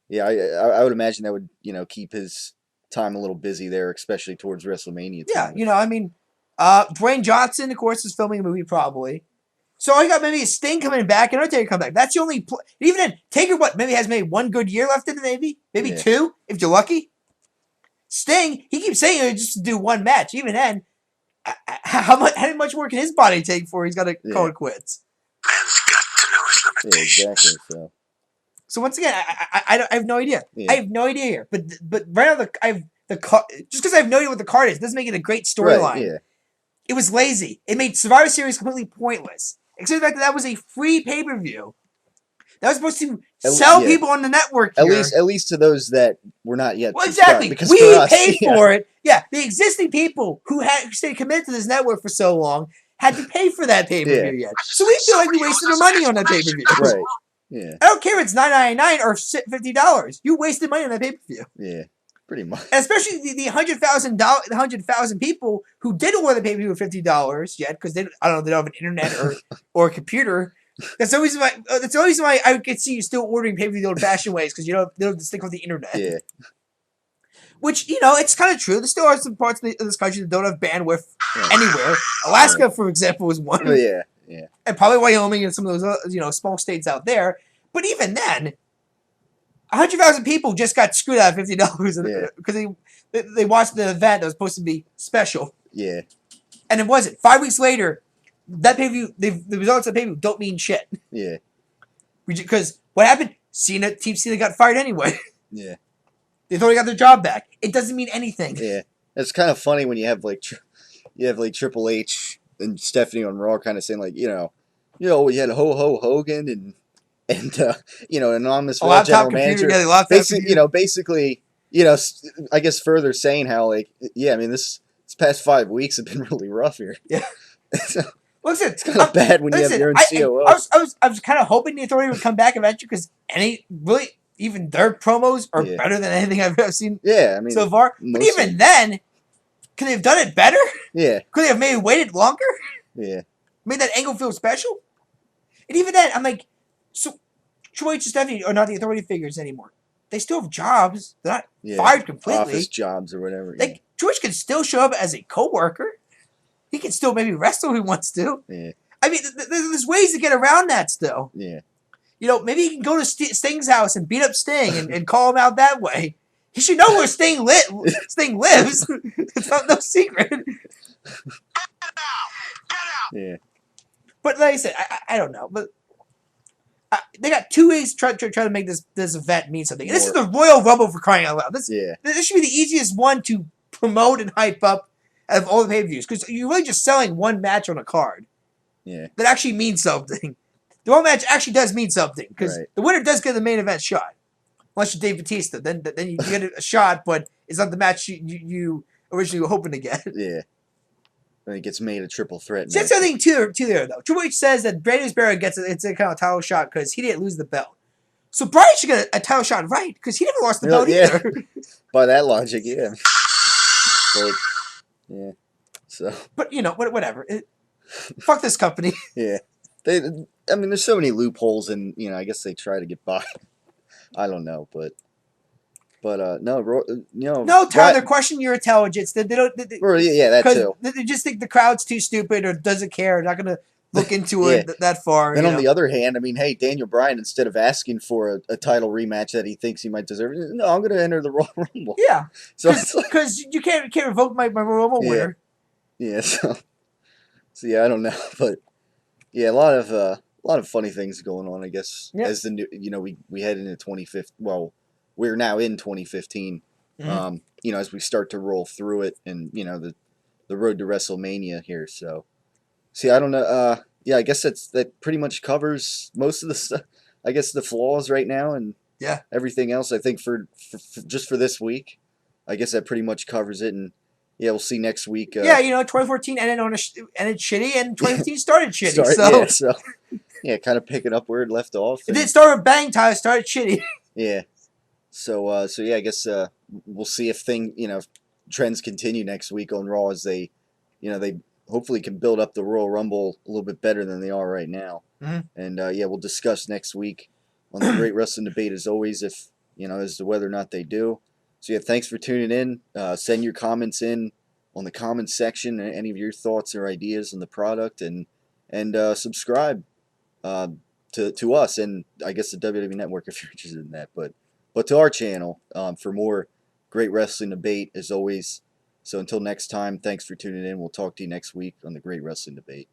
S1: yeah, I would imagine that would keep his time a little busy there, especially towards WrestleMania.
S2: Yeah, I mean, Dwayne Johnson, of course, is filming a movie probably. So I got maybe a Sting coming back and Undertaker come back. That's the only. Even then, Taker maybe has maybe 1 good year left in it. Maybe 2 if you're lucky. Sting, he keeps saying just to do 1 match. Even then, how much more can his body take before he's got to call it quits?
S3: Man's got to know his limitations.
S1: Yeah, exactly.
S2: So once again, I have no idea.
S1: Yeah.
S2: I have no idea here. But right now, I have the card. Just because I have no idea what the card is doesn't make it a great storyline.
S1: Right, yeah.
S2: It was lazy. It made Survivor Series completely pointless. Except the fact that was a free pay-per-view. That was supposed to sell people on the network here.
S1: At least to those that were not yet.
S2: Well, exactly.
S1: Because
S2: we paid for it. Yeah, the existing people who stayed committed to this network for so long had to pay for that pay-per-view yet. So we feel like we wasted our money on that pay-per-view.
S1: Right. Yeah.
S2: I don't care if it's $9.99 or $50. You wasted money on that pay-per-view.
S1: Yeah. Pretty much.
S2: And especially the 100,000 people who didn't order the pay-per-view for $50 yet because they don't have an internet or a computer. That's the reason why I could see you still ordering pay-per-view the old-fashioned ways because they don't stick with the internet.
S1: Yeah.
S2: Which, it's kind of true. There still are some parts of this country that don't have bandwidth anywhere. Alaska, for example, is one.
S1: Oh, yeah, yeah.
S2: And probably Wyoming and some of those, small states out there. But even then, 100,000 people just got screwed out of $50 because they watched the event that was supposed to be special.
S1: Yeah.
S2: And it wasn't. 5 weeks later, that pay-per-view, the results of the pay-per-view don't mean shit.
S1: Yeah.
S2: Because what happened? Team Cena got fired anyway.
S1: Yeah.
S2: They thought they got their job back. It doesn't mean anything.
S1: Yeah. It's kind of funny when you have Triple H and Stephanie on Raw kind of saying like, you had Hogan and anonymous Raw general manager. Basically, I guess further saying how like, yeah, I mean this past 5 weeks have been really rough here.
S2: Yeah. Listen,
S1: it's kind of bad when you have your own COO.
S2: I was kind of hoping the Authority would come back eventually because even their promos are better than anything I've ever seen so far. But even then, could they have done it better?
S1: Yeah.
S2: Could they have maybe waited longer?
S1: Yeah.
S2: Made that angle feel special? And even then, I'm like, so Triple H and Stephanie are not the Authority figures anymore. They still have jobs. They're not fired completely.
S1: Office jobs or whatever.
S2: Like, George can still show up as a co-worker. He can still maybe wrestle if he wants to.
S1: Yeah.
S2: I mean, there's ways to get around that still.
S1: Yeah.
S2: Maybe he can go to Sting's house and beat up Sting and call him out that way. He should know where Sting lives. It's no secret.
S3: Get out!
S1: Yeah.
S2: But like I said, I don't know. But they got 2 ways to try to make this event mean something. And this is the Royal Rumble, for crying out loud. This should be the easiest one to promote and hype up out of all the pay-per-views. Because you're really just selling one match on a card.
S1: Yeah.
S2: That actually means something. The Raw match actually does mean something because
S1: Right.
S2: the winner does get the main event shot. Unless you're Dave Batista, then you get a shot, but it's not the match you originally were hoping to get.
S1: Yeah. And it gets made a triple threat
S2: See,
S1: match.
S2: that's the other thing too there though. Triple H says that Brandon Barrow gets it's a kind of title shot because he didn't lose the belt. So Brian should get a title shot right because he never lost the belt
S1: Yeah.
S2: either.
S1: By that logic, yeah. But yeah. So
S2: But whatever. Fuck this company.
S1: yeah. I mean, there's so many loopholes, and I guess they try to get by. I don't know, but no,
S2: No, Tyler, they're questioning your intelligence. They don't.
S1: yeah, that too.
S2: They just think the crowd's too stupid or doesn't care. They're not going to look into
S1: Yeah.
S2: it that far.
S1: Then on the other hand, I mean, hey, Daniel Bryan, instead of asking for a title rematch that he thinks he might deserve, no, I'm going to enter the Royal Rumble.
S2: Yeah,
S1: So it's like,
S2: because you can't revoke my Royal Rumble winner.
S1: yeah, so yeah, I don't know, but yeah, a lot of funny things going on, I guess,
S2: Yep.
S1: as the new, we head into 2015. Well, we're now in 2015.
S2: Mhm.
S1: As we start to roll through it, and the road to WrestleMania here. So, see, I don't know. Yeah, I guess that pretty much covers most of the stuff. I guess the flaws right now, and
S2: Yeah.
S1: everything else. I think for just for this week, I guess that pretty much covers it. And yeah, we'll see next week.
S2: 2014 ended ended shitty, and 2015 started shitty.
S1: So yeah, kind of picking up where it left off.
S2: It didn't start with bang, Tyler. Started shitty.
S1: Yeah. So yeah, I guess we'll see if trends continue next week on Raw as they hopefully can build up the Royal Rumble a little bit better than they are right now.
S2: Mhm.
S1: And yeah, we'll discuss next week on the Great Wrestling Debate as always if as to whether or not they do. So yeah, thanks for tuning in. Send your comments in on the comments section, any of your thoughts or ideas on the product, and subscribe to us and I guess the WWE Network if you're interested in that, but to our channel for more Great Wrestling Debate as always. So until next time, thanks for tuning in. We'll talk to you next week on the Great Wrestling Debate.